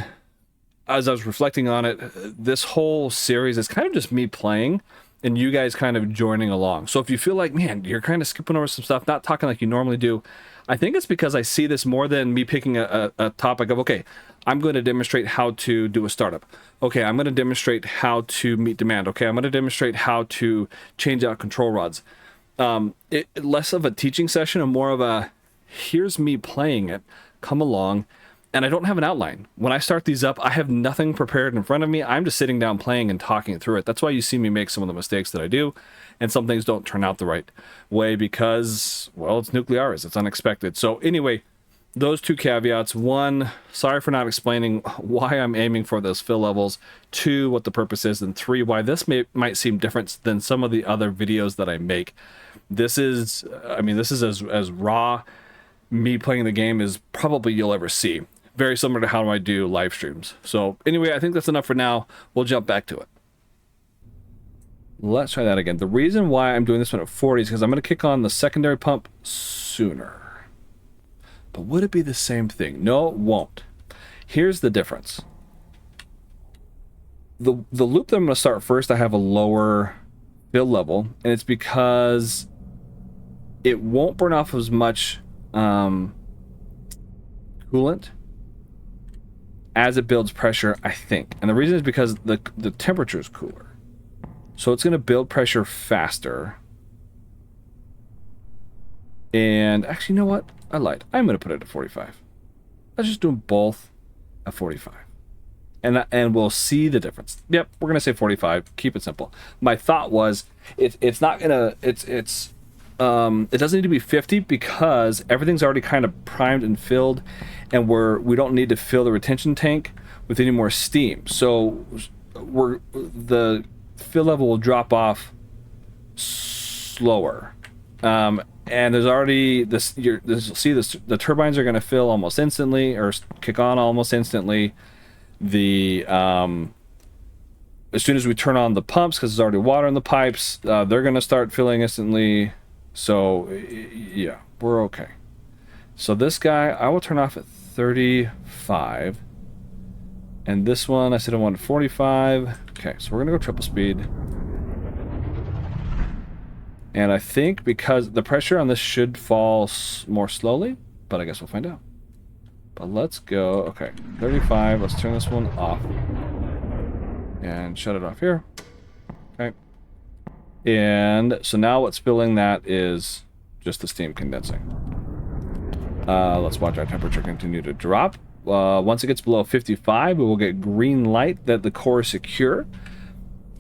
as I was reflecting on it, this whole series is kind of just me playing and you guys kind of joining along. So if you feel like, man, you're kind of skipping over some stuff, not talking like you normally do, I think it's because I see this more than me picking a topic of, okay, I'm going to demonstrate how to do a startup. Okay, I'm going to demonstrate how to meet demand. Okay, I'm going to demonstrate how to change out control rods. Less of a teaching session and more of a, here's me playing it, come along. And I don't have an outline. When I start these up, I have nothing prepared in front of me. I'm just sitting down playing and talking through it. That's why you see me make some of the mistakes that I do. And some things don't turn out the right way because, well, it's Nuclearis. It's unexpected. So anyway, those two caveats. One, sorry for not explaining why I'm aiming for those fill levels. Two, what the purpose is. And three, why this might seem different than some of the other videos that I make. This is as raw me playing the game as probably you'll ever see. Very similar to how I do live streams. So anyway, I think that's enough for now. We'll jump back to it. Let's try that again. The reason why I'm doing this one at 40 is because I'm going to kick on the secondary pump sooner. But would it be the same thing? No, it won't. Here's the difference. The loop that I'm going to start first, I have a lower fill level, and it's because it won't burn off as much coolant as it builds pressure, I think. And the reason is because the temperature is cooler. So it's going to build pressure faster. And actually, you know what? I lied. I'm going to put it at 45. Let's just do them both at 45. And we'll see the difference. Yep, we're going to say 45. Keep it simple. My thought was it's not going to... it doesn't need to be 50 because everything's already kind of primed and filled, and we don't need to fill the retention tank with any more steam. So the fill level will drop off slower. And there's already this. You'll see this. The turbines are going to fill almost instantly, or kick on almost instantly. As soon as we turn on the pumps, because there's already water in the pipes, they're going to start filling instantly. So yeah, we're okay. So this guy, I will turn off at 35, and this one I said I wanted 45. Okay, so we're gonna go triple speed. And I think because the pressure on this should fall more slowly, but I guess we'll find out. But let's go, okay, 35, let's turn this one off. And shut it off here. Okay. And so now what's filling that is just the steam condensing. Let's watch our temperature continue to drop. Once it gets below 55, we will get green light that the core is secure.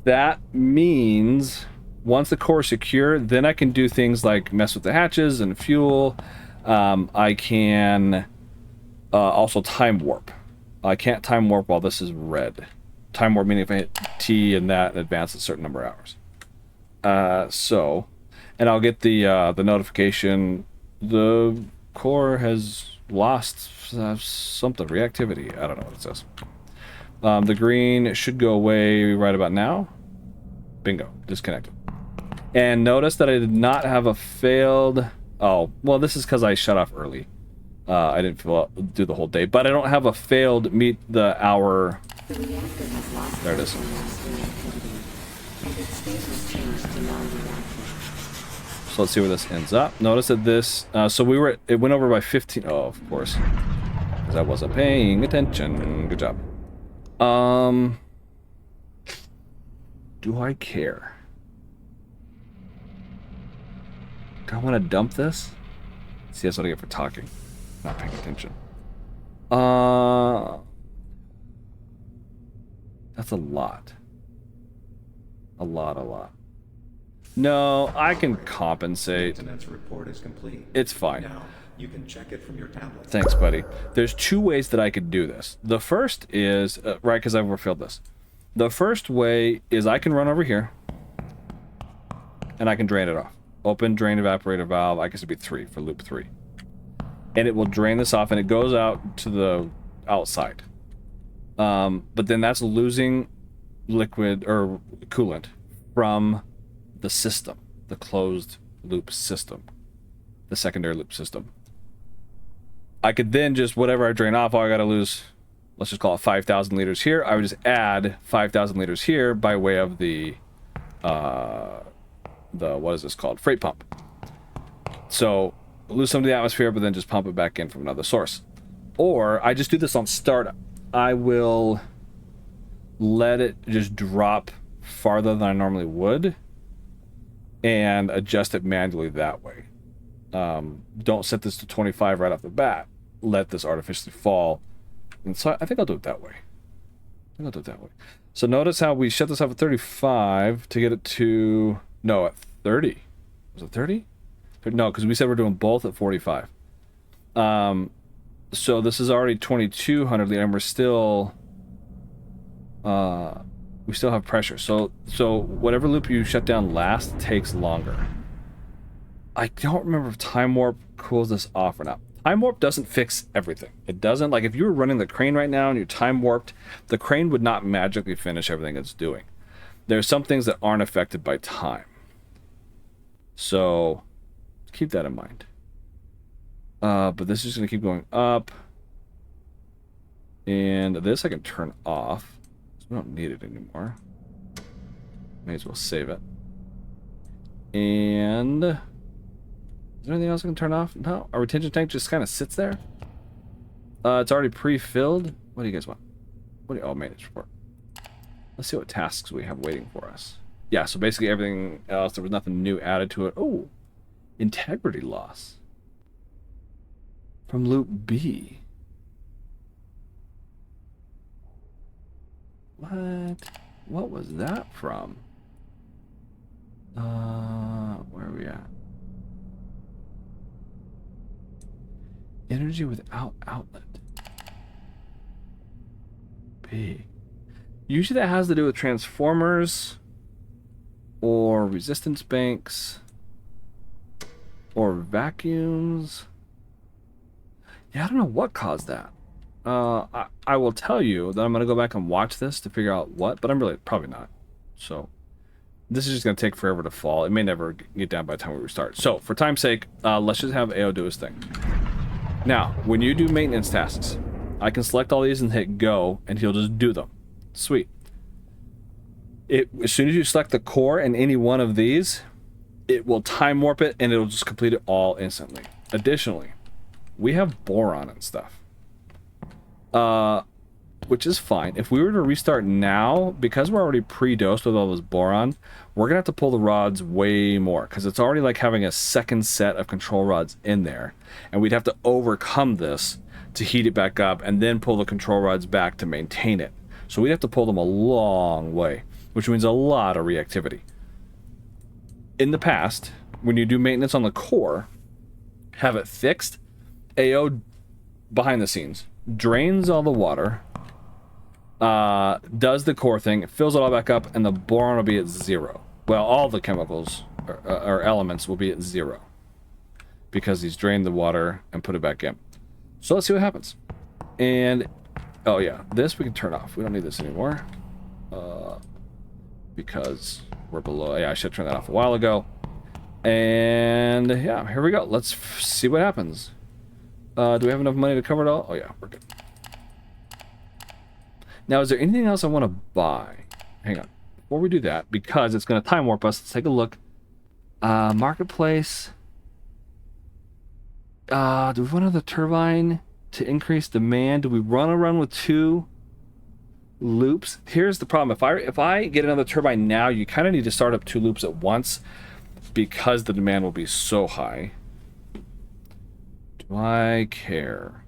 That means... once the core is secure, then I can do things like mess with the hatches and fuel. I can also time warp. I can't time warp while this is red. Time warp meaning if I hit T and that advance a certain number of hours. And I'll get the notification. The core has lost something, reactivity. I don't know what it says. The green should go away right about now. Bingo, disconnected. And notice that I did not have a failed... oh, well, this is because I shut off early. I didn't do the whole day, but I don't have a failed meet the hour... there it is. So let's see where this ends up. Notice that this... so it went over by 15... oh, of course. Because I wasn't paying attention. Good job. Do I care? Do I want to dump this? See, that's what I get for talking. Not paying attention. That's a lot. A lot. No, I can compensate. Maintenance report is complete. It's fine. Now, you can check it from your tablet. Thanks, buddy. There's two ways that I could do this. The first is, right, because I've overfilled this. The first way is I can run over here, and I can drain it off. Open drain evaporator valve. I guess it'd be 3 for loop 3. And it will drain this off, and it goes out to the outside. But then that's losing liquid or coolant from the system, the closed loop system, the secondary loop system. I could then just, whatever I drain off, all I gotta lose, let's just call it 5,000 liters here. I would just add 5,000 liters here by way of the what is this called? Freight pump. So lose some of the atmosphere, but then just pump it back in from another source. Or I just do this on startup. I will let it just drop farther than I normally would and adjust it manually that way. Don't set this to 25 right off the bat. Let this artificially fall. And so I think I'll do it that way. So notice how we shut this off at 35 to get it to... no, at 30. Was it 30? No, because we said we're doing both at 45. So this is already 2,200 and we're still... we still have pressure. So whatever loop you shut down last takes longer. I don't remember if time warp cools this off or not. Time warp doesn't fix everything. It doesn't. Like if you were running the crane right now and you time warped, the crane would not magically finish everything it's doing. There's some things that aren't affected by time. So keep that in mind. But this is just going to keep going up. And this I can turn off. So we don't need it anymore. May as well save it. And... is there anything else I can turn off? No? Our retention tank just kind of sits there? It's already pre-filled. What do you guys want? Oh, maintenance report. Let's see what tasks we have waiting for us. Yeah, so basically everything else, there was nothing new added to it. Oh, integrity loss from loop B. What was that from? Where are we at? Energy without outlet. B. Usually that has to do with transformers or resistance banks or vacuums. Yeah, I don't know what caused that. I will tell you that I'm going to go back and watch this to figure out what, but I'm really probably not. So this is just going to take forever to fall. It may never get down by the time we restart. So for time's sake, let's just have AO do his thing. Now, when you do maintenance tasks, I can select all these and hit go, and he'll just do them. Sweet. As soon as you select the core in any one of these, it will time warp it, and it'll just complete it all instantly. Additionally, we have boron and stuff. Which is fine. If we were to restart now, because we're already pre-dosed with all this boron, we're gonna have to pull the rods way more, because it's already like having a second set of control rods in there, and we'd have to overcome this to heat it back up and then pull the control rods back to maintain it. So we'd have to pull them a long way, which means a lot of reactivity. In the past, when you do maintenance on the core, have it fixed, AO behind the scenes drains all the water, does the core thing, fills it all back up, and the boron will be at 0. Well, all the chemicals or elements will be at 0 because he's drained the water and put it back in. So let's see what happens. And oh yeah, this we can turn off. We don't need this anymore because we're below. Yeah, I should turn that off a while ago. And yeah, here we go. Let's see what happens. Do we have enough money to cover it all? Oh yeah, we're good. Now, is there anything else I want to buy? Hang on. Before we do that, because it's going to time warp us, let's take a look. Marketplace. Do we want another turbine to increase demand? Do we want to run with 2 loops? Here's the problem. If I get another turbine now, you kind of need to start up 2 loops at once because the demand will be so high. Do I care?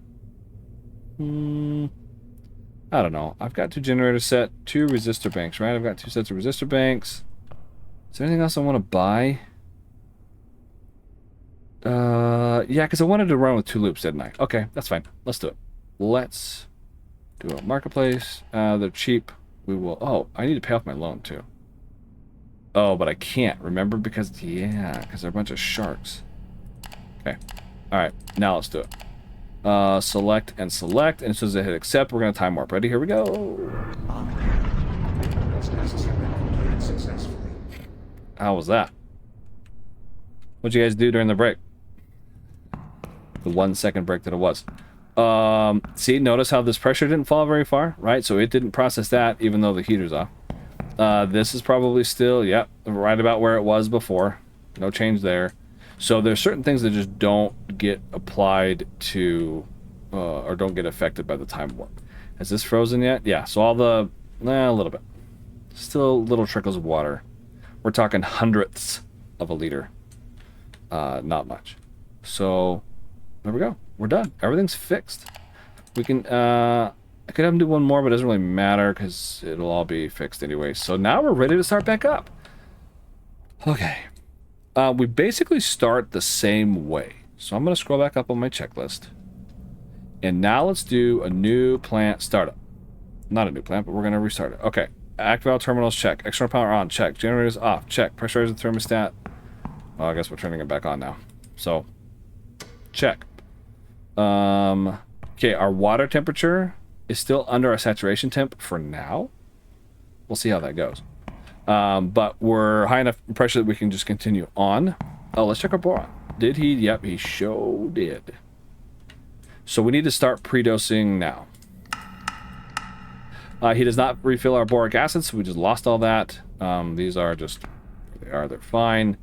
I don't know. I've got 2 generators set, 2 resistor banks, right? I've got 2 sets of resistor banks. Is there anything else I want to buy? Yeah, because I wanted to run with 2 loops, didn't I? Okay, that's fine. Let's do it. Let's do a marketplace. They're cheap. We will... Oh, I need to pay off my loan, too. Oh, but I can't, remember? Because they're a bunch of sharks. Okay. Alright, now let's do it. Select, and as soon as I hit accept, we're going to time warp. Ready? Here we go. How was that? What'd you guys do during the break? The 1 second break that it was. See, notice how this pressure didn't fall very far, right? So it didn't process that, even though the heater's off. This is probably still, yep, right about where it was before. No change there. So there's certain things that just don't get applied to, or don't get affected by the time warp. Is this frozen yet? Yeah, so all the, a little bit. Still little trickles of water. We're talking hundredths of a liter. Not much. So, there we go. We're done. Everything's fixed. We can, I could have them do one more, but it doesn't really matter because it'll all be fixed anyway. So now we're ready to start back up. Okay. We basically start the same way. So I'm going to scroll back up on my checklist. And now let's do a new plant startup. Not a new plant, but we're going to restart it. Okay. Active all terminals, check. External power on, check. Generators off, check. Pressurizer thermostat. Well, I guess we're turning it back on now. So, check. Okay, our water temperature is still under our saturation temp for now. We'll see how that goes. But we're high enough pressure that we can just continue on. Oh, let's check our boron. Did he? Yep, he sure did. So we need to start pre-dosing now. He does not refill our boric acid, so we just lost all that. These are just, they're fine.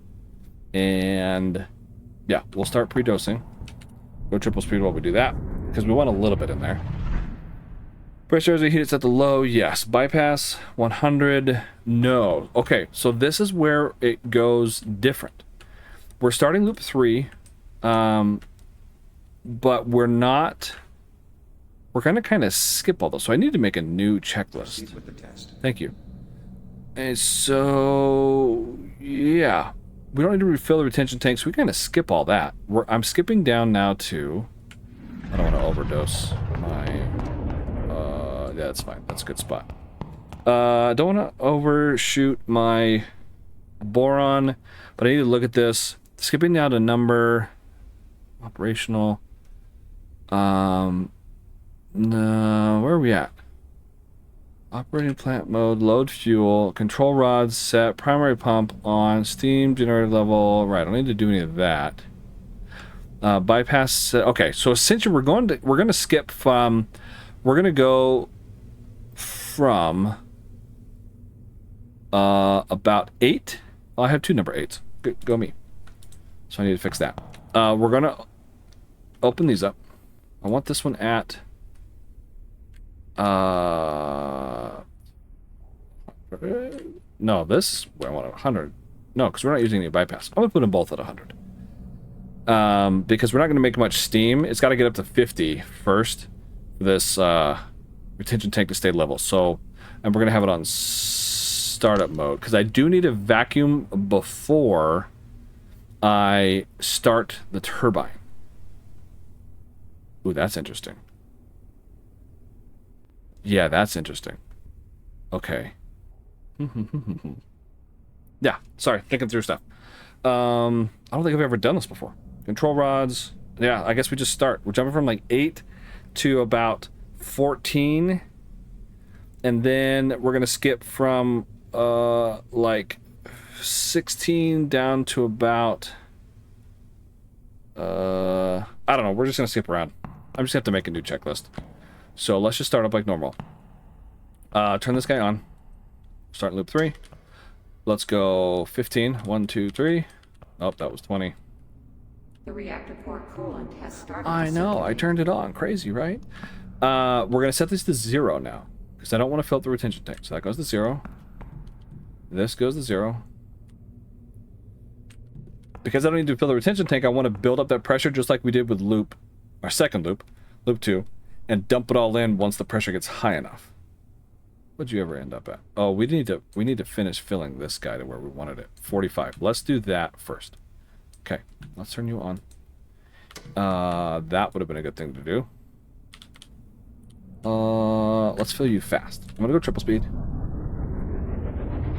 And yeah, we'll start pre-dosing. Go triple speed while we do that, because we want a little bit in there. Pressurizer heat set to low, yes. Bypass 100, no. Okay, so this is where it goes different. We're starting loop 3, but we're not. We're gonna kind of skip all those, so I need to make a new checklist. Proceed with the test. Thank you. And so, yeah, we don't need to refill the retention tanks. We kind of skip all that. I'm skipping down now to. I don't want to overdose my. Yeah, that's fine. That's a good spot. I don't want to overshoot my boron, but I need to look at this. Skipping down to number operational. No, where are we at? Operating plant mode, load fuel, control rods set, primary pump on, steam generator level. Right, I don't need to do any of that. Bypass. Okay, so essentially we're going to skip from. We're going to go from about 8. Oh, I have 2 number 8s. Go me. So I need to fix that. We're going to open these up. I want this one at no, this I want 100. No, because we're not using any bypass. I'm going to put them both at 100. Because we're not going to make much steam. It's got to get up to 50 first for this retention tank to stay level. So, and we're going to have it on startup mode because I do need a vacuum before I start the turbine. Ooh, that's interesting. Yeah, that's interesting. Okay. Yeah, sorry, thinking through stuff. I don't think I've ever done this before. Control rods. Yeah, I guess we just start. We're jumping from like 8 to about 14. And then we're going to skip from like 16 down to about... I don't know. We're just going to skip around. I'm just going to have to make a new checklist. So let's just start up like normal. Turn this guy on. Start loop 3. Let's go 15. 1, 2, 3. Oh, that was 20. The reactor port coolant has started. I know. I turned it on. Crazy, right? We're going to set this to 0 now. Because I don't want to fill up the retention tank. So that goes to 0. This goes to 0. Because I don't need to fill the retention tank, I want to build up that pressure just like we did with loop, our second loop, loop 2, and dump it all in once the pressure gets high enough. What'd you ever end up at? Oh, we need to finish filling this guy to where we wanted it. 45. Let's do that first. Okay, let's turn you on. That would have been a good thing to do. Let's fill you fast. I'm gonna go triple speed.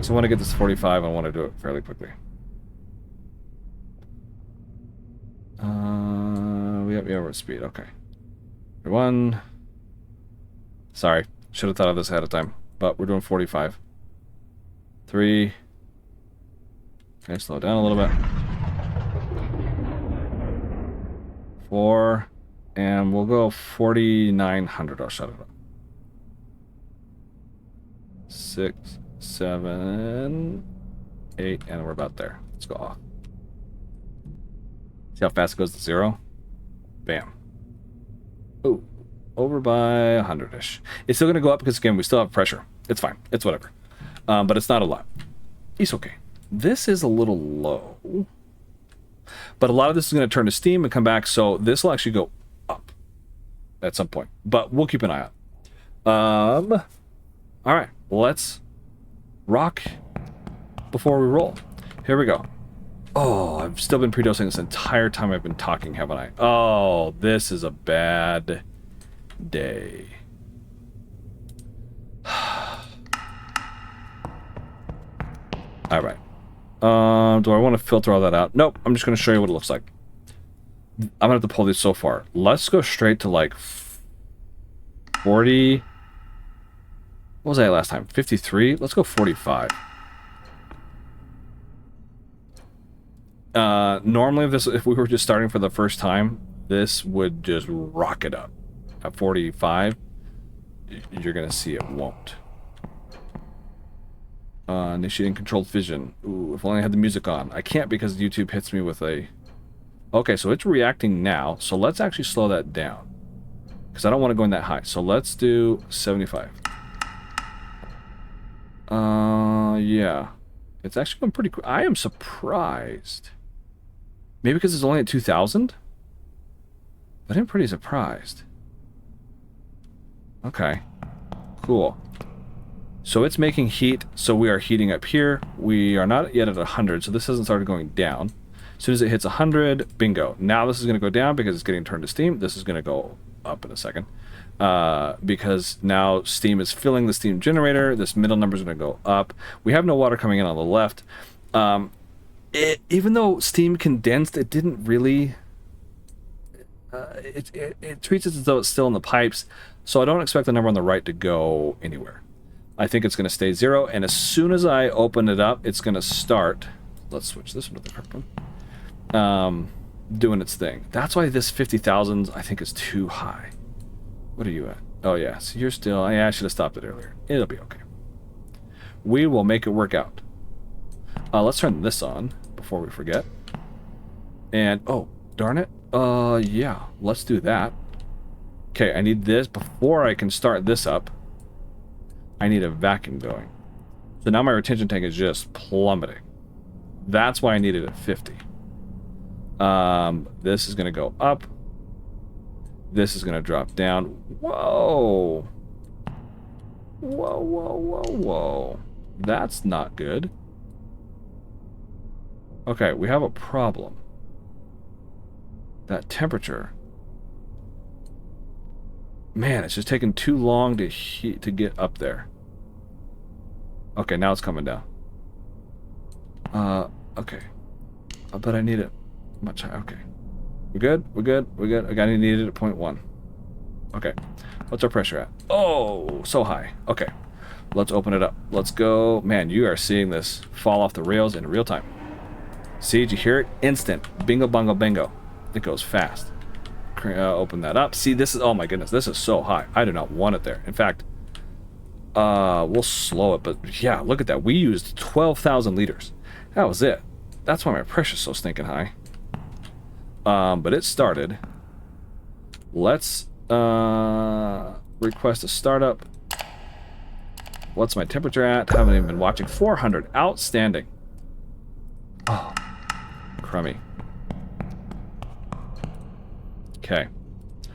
So I want to get this 45. I want to do it fairly quickly. We have over speed. Okay. 1. Sorry, should have thought of this ahead of time. But we're doing 45. 3. Okay, slow down a little bit. 4. And we'll go 4,900. I'll shut it up. 6, 7, 8, and we're about there. Let's go off. See how fast it goes to 0? Bam. Ooh. Over by 100-ish. It's still going to go up because, again, we still have pressure. It's fine. It's whatever. But it's not a lot. It's okay. This is a little low. But a lot of this is going to turn to steam and come back, so this will actually go up at some point. But we'll keep an eye out. All right. Let's rock before we roll. Here we go. Oh, I've still been pre-dosing this entire time I've been talking, haven't I? Oh, this is a bad day. All right. Do I want to filter all that out? Nope. I'm just going to show you what it looks like. I'm going to have to pull these so far. Let's go straight to like 40. What was I last time? 53? Let's go 45. Normally if we were just starting for the first time, this would just rocket up. At 45, you're going to see it won't. Initiating controlled vision. Ooh, if only I had the music on. I can't because YouTube hits me with a... Okay, so it's reacting now, so let's actually slow that down. because I don't want to go in that high. So let's do 75. Yeah. It's actually going pretty quick. I am surprised. Maybe because it's only at 2,000? But I'm pretty surprised. Okay. Cool. So it's making heat, so we are heating up here. We are not yet at 100, so this hasn't started going down. As soon as it hits 100, bingo. Now this is going to go down because it's getting turned to steam. This is going to go up in a second. Because now steam is filling the steam generator. This middle number is going to go up. We have no water coming in on the left. Even though steam condensed, it didn't really... it treats it as though it's still in the pipes, so I don't expect the number on the right to go anywhere. I think it's going to stay 0, and as soon as I open it up, it's going to start... Let's switch this one to the purple one. Doing its thing. That's why this 50,000 I think is too high. What are you at? Oh yeah, so you're still... Yeah, I should have stopped it earlier. It'll be okay. We will make it work out. Let's turn this on before we forget. And, oh, darn it. Yeah, let's do that. Okay, I need this. Before I can start this up, I need a vacuum going. So now my retention tank is just plummeting. That's why I need it at 50. This is going to go up. This is going to drop down. Whoa. Whoa, whoa, whoa, whoa. That's not good. Okay, we have a problem. That temperature. Man, it's just taking too long to heat to get up there. Okay, now it's coming down. Okay. But I need it much higher. Okay. We're good? We're good? We're good? I got to need it at 0.1. Okay. What's our pressure at? Oh, so high. Okay. Let's open it up. Let's go. Man, you are seeing this fall off the rails in real time. See, did you hear it? Instant. Bingo, bongo, bingo. It goes fast. Open that up. See, this is... Oh my goodness. This is so high. I do not want it there. In fact, we'll slow it. But yeah, look at that. We used 12,000 liters. That was it. That's why my pressure's so stinking high. But it started. Let's request a startup. What's my temperature at? Haven't even been watching. 400. Outstanding. Oh, crummy. Okay.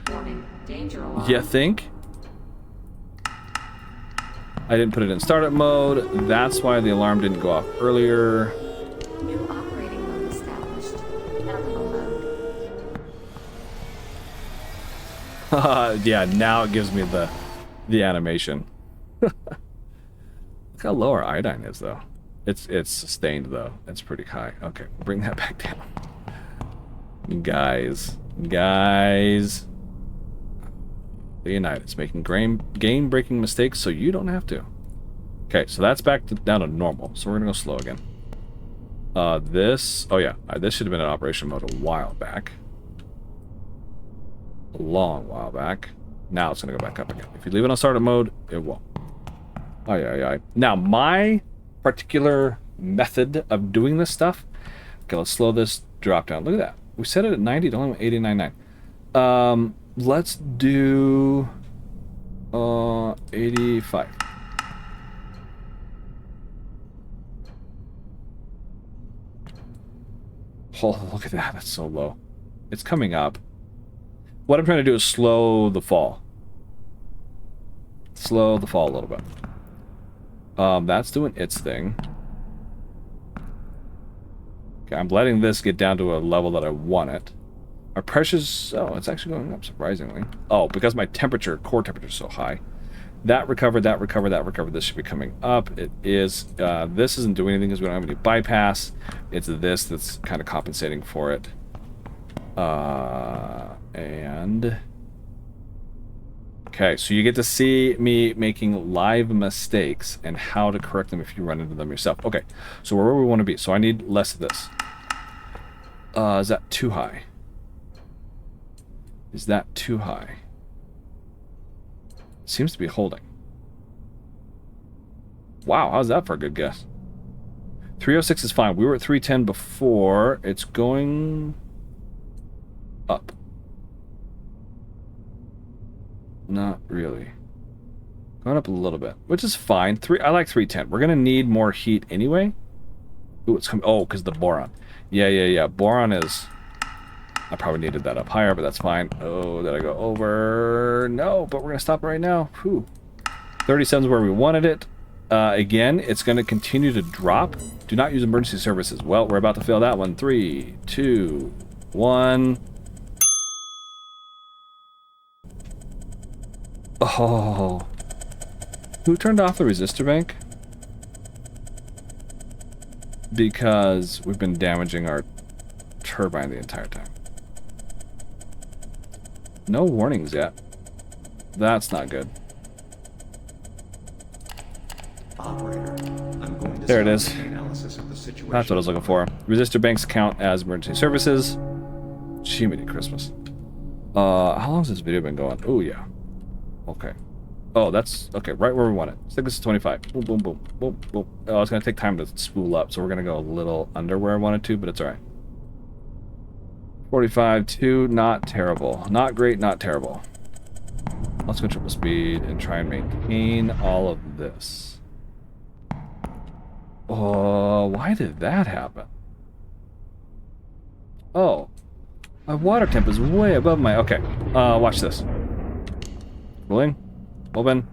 Warning, danger alarm. You think? I didn't put it in startup mode. That's why the alarm didn't go off earlier. New operating mode established. Navigable mode. Yeah, now it gives me the animation. Look how low our iodine is, though. It's sustained, though. It's pretty high. Okay, bring that back down. Guys. The United's making game-breaking mistakes, so you don't have to. Okay, so that's back down to normal. So we're gonna go slow again. This... Oh, yeah. This should have been in operation mode a while back. A long while back. Now it's gonna go back up again. If you leave it on startup mode, it won't. Oh, yeah. Now, my particular method of doing this stuff... Okay, let's slow this drop down. Look at that. We set it at 90, it only went 89.9. Let's do 85. Oh, look at that. That's so low. It's coming up. What I'm trying to do is slow the fall. Slow the fall a little bit. That's doing its thing. Okay, I'm letting this get down to a level that I want it. Our pressure's... Oh, it's actually going up, surprisingly. Oh, because my temperature, core temperature is so high. That recovered. This should be coming up. It is. This isn't doing anything because we don't have any bypass. It's this that's kind of compensating for it. And... Okay, so you get to see me making live mistakes and how to correct them if you run into them yourself. Okay, so we're where we want to be. So I need less of this. Is that too high? Is that too high? Seems to be holding. Wow, how's that for a good guess? 306 is fine. We were at 310 before. It's going up. Not really. Going up a little bit, which is fine. I like 310. We're gonna need more heat anyway. Ooh, it's coming. Oh, because the boron. Yeah. Boron is. I probably needed that up higher, but that's fine. Oh, did I go over? No, but we're gonna stop it right now. Whew. 37 is where we wanted it. Again, it's gonna continue to drop. Do not use emergency services. Well, we're about to fail that one. 3, 2, 1. Oh. Who turned off the resistor bank? Because we've been damaging our turbine the entire time. No warnings yet. That's not good. Operator, I'm going to There it start is. the analysis of the situation. That's what I was looking for. Resistor banks count as emergency services. Jiminy Christmas. How long has this video been going? Oh, yeah. Okay. Oh, that's... Okay, right where we want it. I think this is 25. Boom, boom, boom. Boom, boom. Oh, it's going to take time to spool up, so we're going to go a little under where I wanted to, but it's alright. 45, 2, not terrible. Not great, not terrible. Let's go triple speed and try and maintain all of this. Oh, why did that happen? Oh. My water temp is way above my... Okay, watch this. Cooling. Open.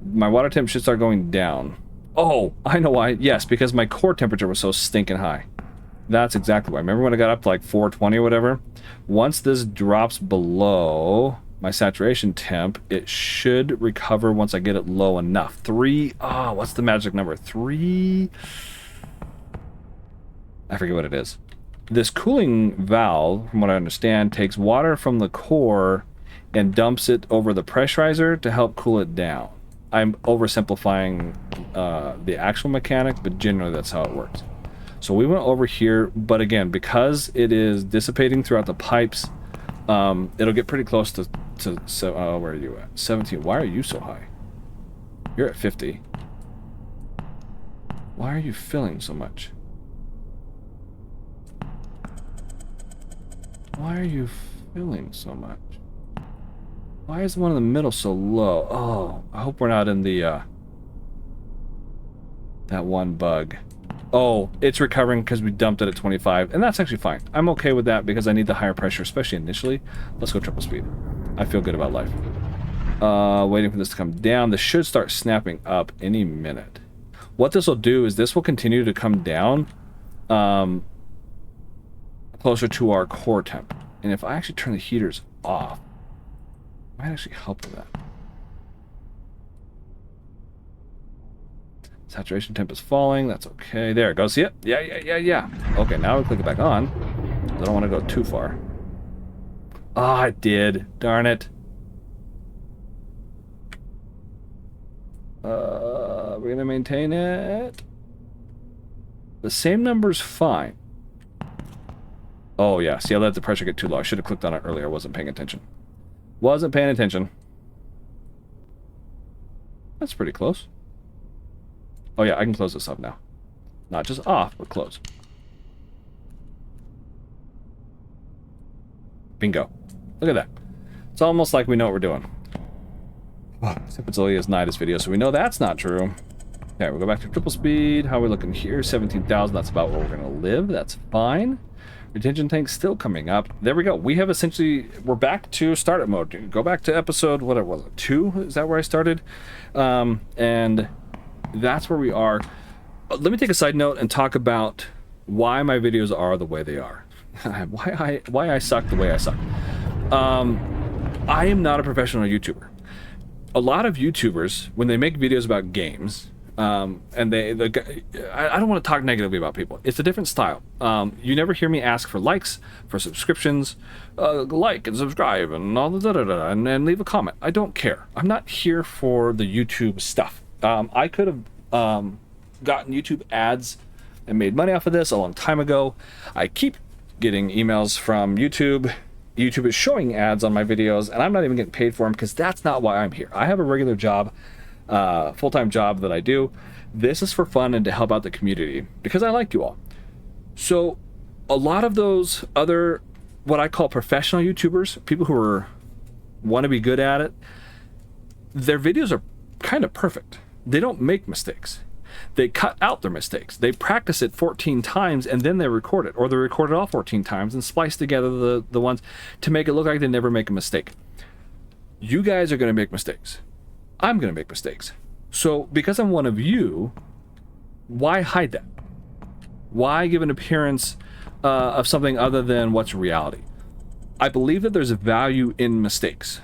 My water temp should start going down. Oh, I know why. Yes, because my core temperature was so stinking high. That's exactly why. Remember when I got up to like 420 or whatever? Once this drops below my saturation temp, it should recover once I get it low enough. 3... Oh, what's the magic number? 3... I forget what it is. This cooling valve, from what I understand, takes water from the core and dumps it over the pressurizer to help cool it down. I'm oversimplifying the actual mechanic, but generally that's how it works. So we went over here, but again, because it is dissipating throughout the pipes, it'll get pretty close to where are you at? 17. Why are you so high? You're at 50. Why are you filling so much? Why are you filling so much? Why is the one in the middle so low? Oh, I hope we're not in the, that one bug. Oh, it's recovering because we dumped it at 25, and that's actually fine. I'm okay with that because I need the higher pressure, especially initially. Let's go triple speed. I feel good about life. Waiting for this to come down. This should start snapping up any minute. What this will do is this will continue to come down closer to our core temp. And if I actually turn the heaters off, it might actually help with that. Saturation temp is falling. That's okay. There it goes. See it? Yeah. Okay, now we click it back on. I don't want to go too far. Ah, oh, it did. Darn it. We're going to maintain it. The same number's fine. Oh, yeah. See, I let the pressure get too low. I should have clicked on it earlier. I wasn't paying attention. Wasn't paying attention. That's pretty close. Oh, yeah. I can close this up now. Not just off, but close. Bingo. Look at that. It's almost like we know what we're doing. Except it's only his Nidus video, so we know that's not true. Okay, we'll go back to triple speed. How are we looking here? 17,000. That's about where we're going to live. That's fine. Retention tank's still coming up. There we go. We have essentially... We're back to startup mode. Go back to episode... What was it? 2? Is that where I started? And that's where we are. Let me take a side note and talk about why my videos are the way they are. why I suck the way I suck. I am not a professional YouTuber. A lot of YouTubers, when they make videos about games, and I don't want to talk negatively about people. It's a different style. You never hear me ask for likes, for subscriptions, like and subscribe, and all the and leave a comment. I don't care. I'm not here for the YouTube stuff. I could have gotten YouTube ads and made money off of this a long time ago. I keep getting emails from YouTube. YouTube is showing ads on my videos, and I'm not even getting paid for them because that's not why I'm here. I have a regular job, full-time job that I do. This is for fun and to help out the community because I like you all. So a lot of those other, what I call professional YouTubers, people who want to be good at it, their videos are kind of perfect. They don't make mistakes. They cut out their mistakes. They practice it 14 times and then they record it, or they record it all 14 times and splice together the ones to make it look like they never make a mistake. You guys are going to make mistakes. I'm going to make mistakes. So because I'm one of you, why hide that? Why give an appearance of something other than what's reality? I believe that there's a value in mistakes,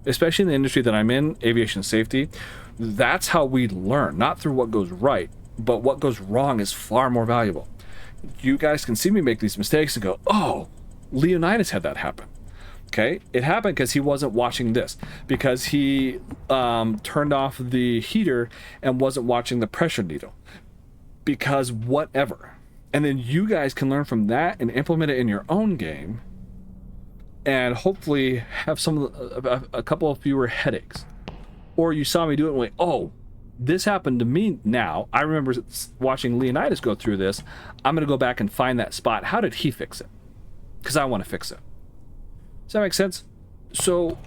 especially in the industry that I'm in, aviation safety. That's how we learn, not through what goes right, but what goes wrong is far more valuable. You guys can see me make these mistakes and go, oh, Leonidas had that happen. Okay, it happened because he wasn't watching this, because he turned off the heater and wasn't watching the pressure needle, because whatever. And then you guys can learn from that and implement it in your own game, and hopefully have a couple of fewer headaches. Or you saw me do it and went, oh, this happened to me now. I remember watching Leonidas go through this. I'm going to go back and find that spot. How did he fix it? Because I want to fix it. Does that make sense? So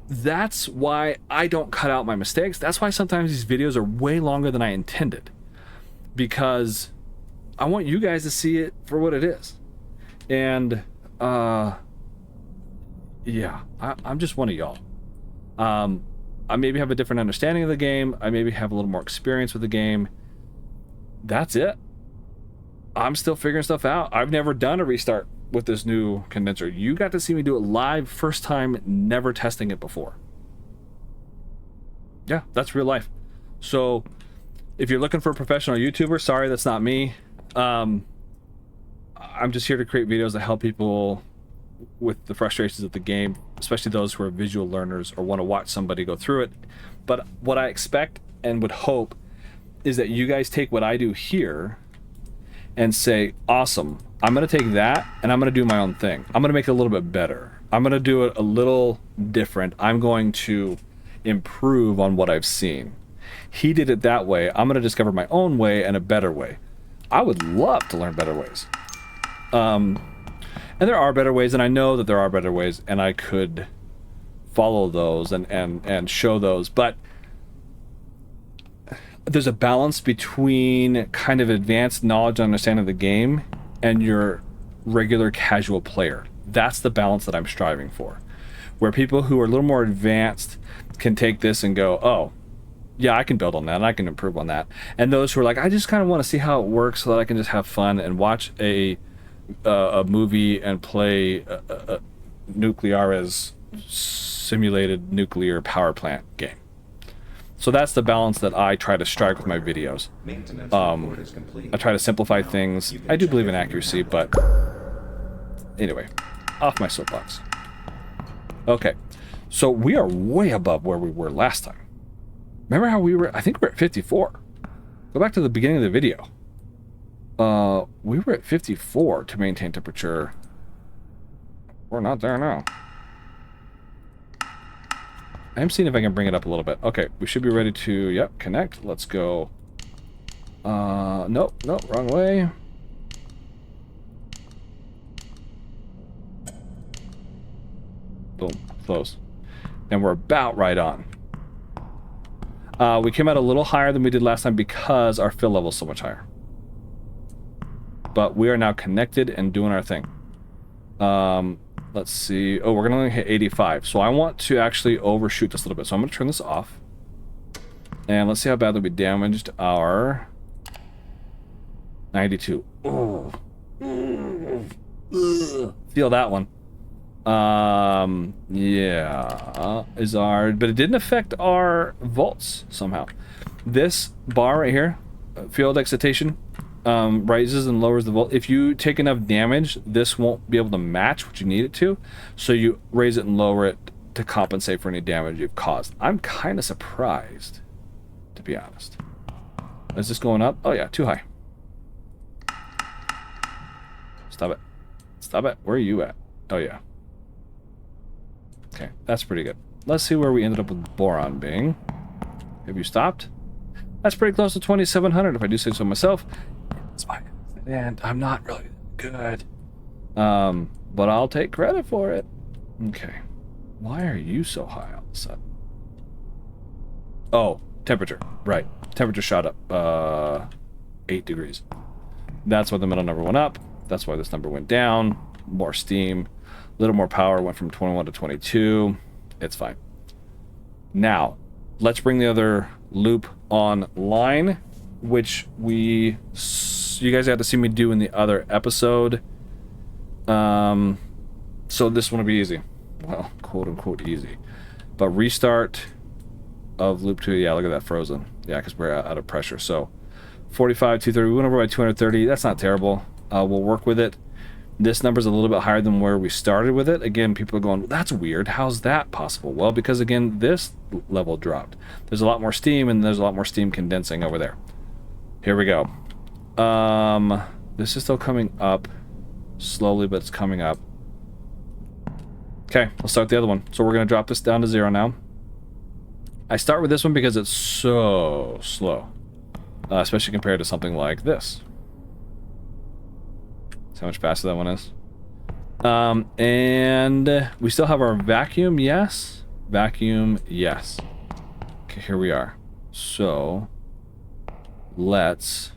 that's why I don't cut out my mistakes. That's why sometimes these videos are way longer than I intended. Because I want you guys to see it for what it is. And, yeah, I'm just one of y'all. I maybe have a different understanding of the game. I maybe have a little more experience with the game. That's it. I'm still figuring stuff out. I've never done a restart with this new condenser. You got to see me do it live, first time, never testing it before. Yeah, that's real life. So if you're looking for a professional YouTuber, sorry, that's not me. I'm just here to create videos that help people with the frustrations of the game, especially those who are visual learners or want to watch somebody go through it. But what I expect and would hope is that you guys take what I do here and say, awesome, I'm going to take that and I'm going to do my own thing. I'm going to make it a little bit better. I'm going to do it a little different. I'm going to improve on what I've seen. He did it that way. I'm going to discover my own way and a better way. I would love to learn better ways. And there are better ways, and I know that there are better ways, and I could follow those and show those, but there's a balance between kind of advanced knowledge and understanding of the game and your regular casual player. That's the balance that I'm striving for, where people who are a little more advanced can take this and go, oh, yeah, I can build on that, and I can improve on that. And those who are like, I just kind of want to see how it works so that I can just have fun and watch a movie and play a Nuclearis simulated nuclear power plant game. So that's the balance that I try to strike with my videos. I try to simplify things. I do believe in accuracy, but anyway, off my soapbox. Okay, so we are way above where we were last time. Remember how we were? I think we're at 54. Go back to the beginning of the video. We were at 54 to maintain temperature. We're not there now. I'm seeing if I can bring it up a little bit. Okay, we should be ready to, yep, connect. Let's go. Nope, wrong way. Boom, close. And we're about right on. We came out a little higher than we did last time because our fill level is so much higher. But we are now connected and doing our thing. Let's see. Oh, we're going to only hit 85. So I want to actually overshoot this a little bit. So I'm going to turn this off. And let's see how badly we damaged our 92. Oh. Feel that one. Yeah. But it didn't affect our volts somehow. This bar right here, field excitation, raises and lowers the volt. If you take enough damage, this won't be able to match what you need it to, so you raise it and lower it to compensate for any damage you've caused. I'm kind of surprised, to be honest. Is this going up? Oh yeah, too high. Stop it. Stop it. Where are you at? Oh yeah. Okay, that's pretty good. Let's see where we ended up with boron being. Have you stopped? That's pretty close to 2700 if I do say so myself. It's fine. And I'm not really good. But I'll take credit for it. Okay. Why are you so high all of a sudden? Oh, temperature. Right. Temperature shot up 8 degrees. That's why the middle number went up. That's why this number went down. More steam. A little more power. Went from 21 to 22. It's fine. Now, let's bring the other loop online, which you guys had to see me do in the other episode. So this one will be easy. Well, quote unquote easy. But restart of loop 2. Yeah, look at that frozen. Yeah, because we're out of pressure. So 45, 230. We went over by 230. That's not terrible. We'll work with it. This number's a little bit higher than where we started with it. Again, people are going, well, that's weird. How's that possible? Well, because again, this level dropped. There's a lot more steam, and there's a lot more steam condensing over there. Here we go. This is still coming up slowly, but it's coming up. Okay, let's start the other one. So we're going to drop this down to 0 now. I start with this one because it's so slow, especially compared to something like this. See how much faster that one is. And we still have our vacuum, yes. Vacuum, yes. Okay, here we are. So let's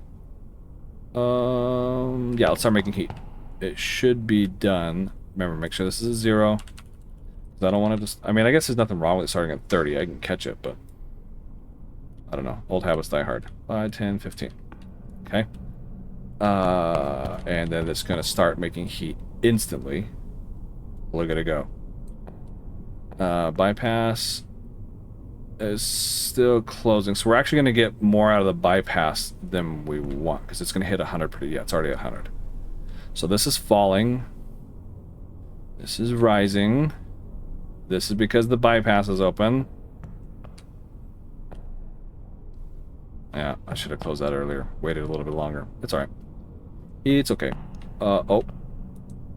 yeah, let's start making heat. It should be done. Remember, make sure this is a 0. I don't want to just... I mean, I guess there's nothing wrong with it starting at 30. I can catch it, but... I don't know. Old habits die hard. 5, 10, 15. Okay. And then it's going to start making heat instantly. Look at it go. Bypass is still closing. So we're actually going to get more out of the bypass than we want, because it's going to hit 100 pretty... Yeah, it's already at 100. So this is falling. This is rising. This is because the bypass is open. Yeah, I should have closed that earlier. Waited a little bit longer. It's alright. It's okay. Oh.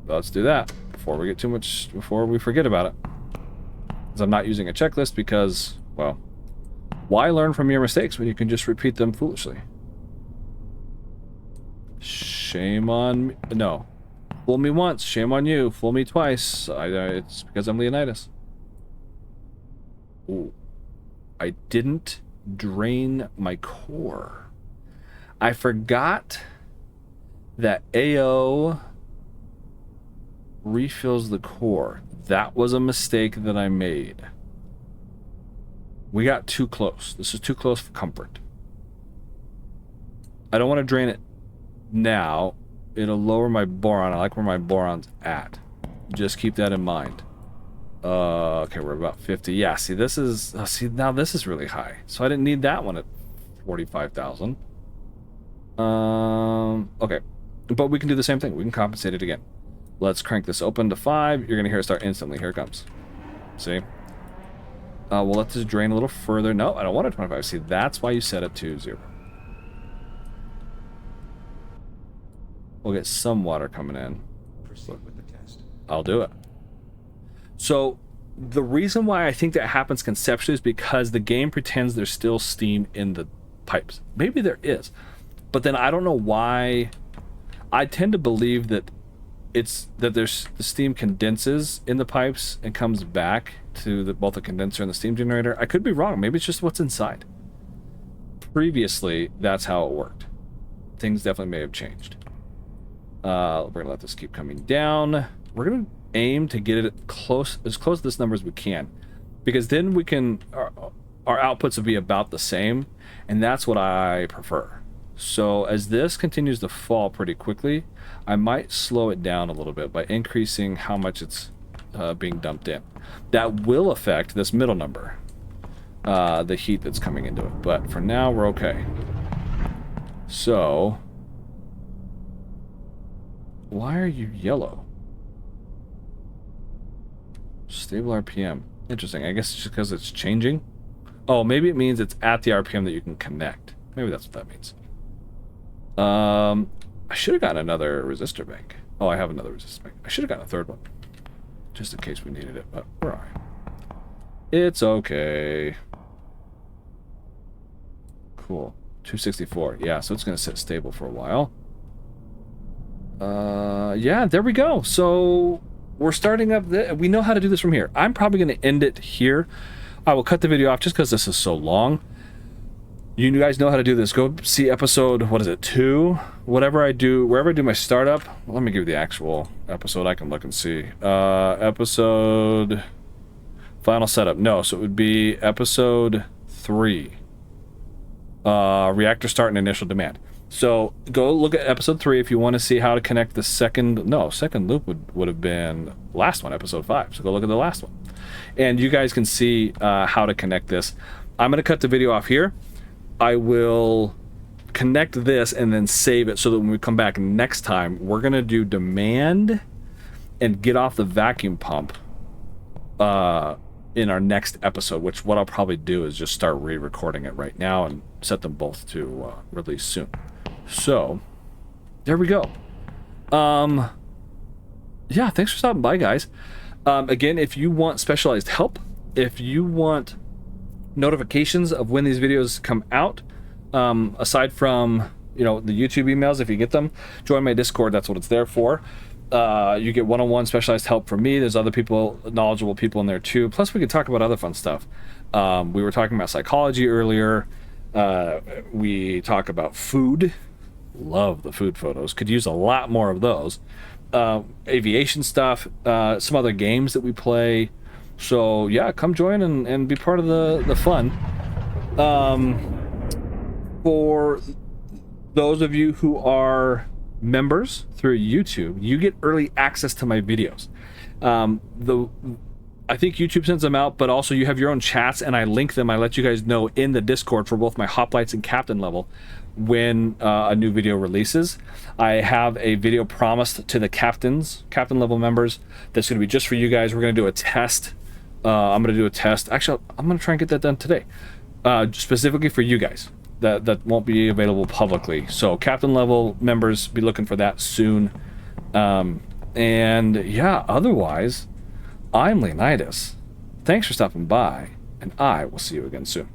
Let's do that before we get too much... Before we forget about it. Because I'm not using a checklist because, well... Why learn from your mistakes when you can just repeat them foolishly? Shame on me. No. Fool me once, shame on you. Fool me twice. It's because I'm Leonidas. Ooh. I didn't drain my core. I forgot that AO refills the core. That was a mistake that I made. We got too close. This is too close for comfort. I don't want to drain it now. It'll lower my boron. I like where my boron's at. Just keep that in mind. Okay, we're about 50. Yeah, see, this is... see, now this is really high. So I didn't need that one at 45,000. Okay. But we can do the same thing. We can compensate it again. Let's crank this open to 5. You're going to hear it start instantly. Here it comes. See? We'll let this drain a little further. No, I don't want it 25. See, that's why you set it to 0. We'll get some water coming in. Proceed with the test. I'll do it. So, the reason why I think that happens conceptually is because the game pretends there's still steam in the pipes. Maybe there is. But then I don't know why. I tend to believe that there's the steam condenses in the pipes and comes back to both the condenser and the steam generator. I could be wrong. Maybe it's just what's inside. Previously, that's how it worked. Things definitely may have changed. We're going to let this keep coming down. We're going to aim to get it as close to this number as we can. Because then we can... Our outputs will be about the same. And that's what I prefer. So as this continues to fall pretty quickly, I might slow it down a little bit by increasing how much it's being dumped in. That will affect this middle number. The heat that's coming into it. But for now, we're okay. So... Why are you yellow? Stable RPM. Interesting. I guess it's just because it's changing. Oh, maybe it means it's at the RPM that you can connect. Maybe that's what that means. I should have gotten another resistor bank. Oh, I have another resistor bank. I should have gotten a third one. Just in case we needed it, but we're alright. It's okay. Cool. 264. Yeah, so it's going to sit stable for a while. Yeah, there we go. So we're starting up. We know how to do this from here. I'm probably going to end it here. I will cut the video off just because this is so long. You guys know how to do this. Go see episode, what is it, 2? Whatever I do, wherever I do my startup. Let me give you the actual episode. I can look and see. Episode... Final setup. No, so it would be episode 3. Reactor start and initial demand. So go look at episode 3 if you want to see how to connect the second loop would have been last one, episode 5. So go look at the last one. And you guys can see how to connect this. I'm going to cut the video off here. I will connect this and then save it so that when we come back next time, we're going to do demand and get off the vacuum pump in our next episode, which what I'll probably do is just start re-recording it right now and set them both to release soon. So there we go. Yeah, thanks for stopping by, guys. Again, if you want specialized help, if you want notifications of when these videos come out, aside from the YouTube emails, if you get them, join my Discord. That's what it's there for. You get one-on-one specialized help from me. There's other people, knowledgeable people in there too. Plus we can talk about other fun stuff. We were talking about psychology earlier. We talk about food. Love the food photos. Could use a lot more of those. Aviation stuff, some other games that we play. So yeah, come join and be part of the fun. For those of you who are members through YouTube, you get early access to my videos. I think YouTube sends them out, but also you have your own chats, and I link them. I let you guys know in the Discord for both my hoplites and captain level when a new video releases. I have a video promised to the captain level members that's going to be just for you guys. We're going to do a test. I'm going to do a test. Actually, I'm going to try and get that done today, specifically for you guys. That won't be available publicly. So captain level members, be looking for that soon. And yeah, otherwise, I'm Leonidas. Thanks for stopping by, and I will see you again soon.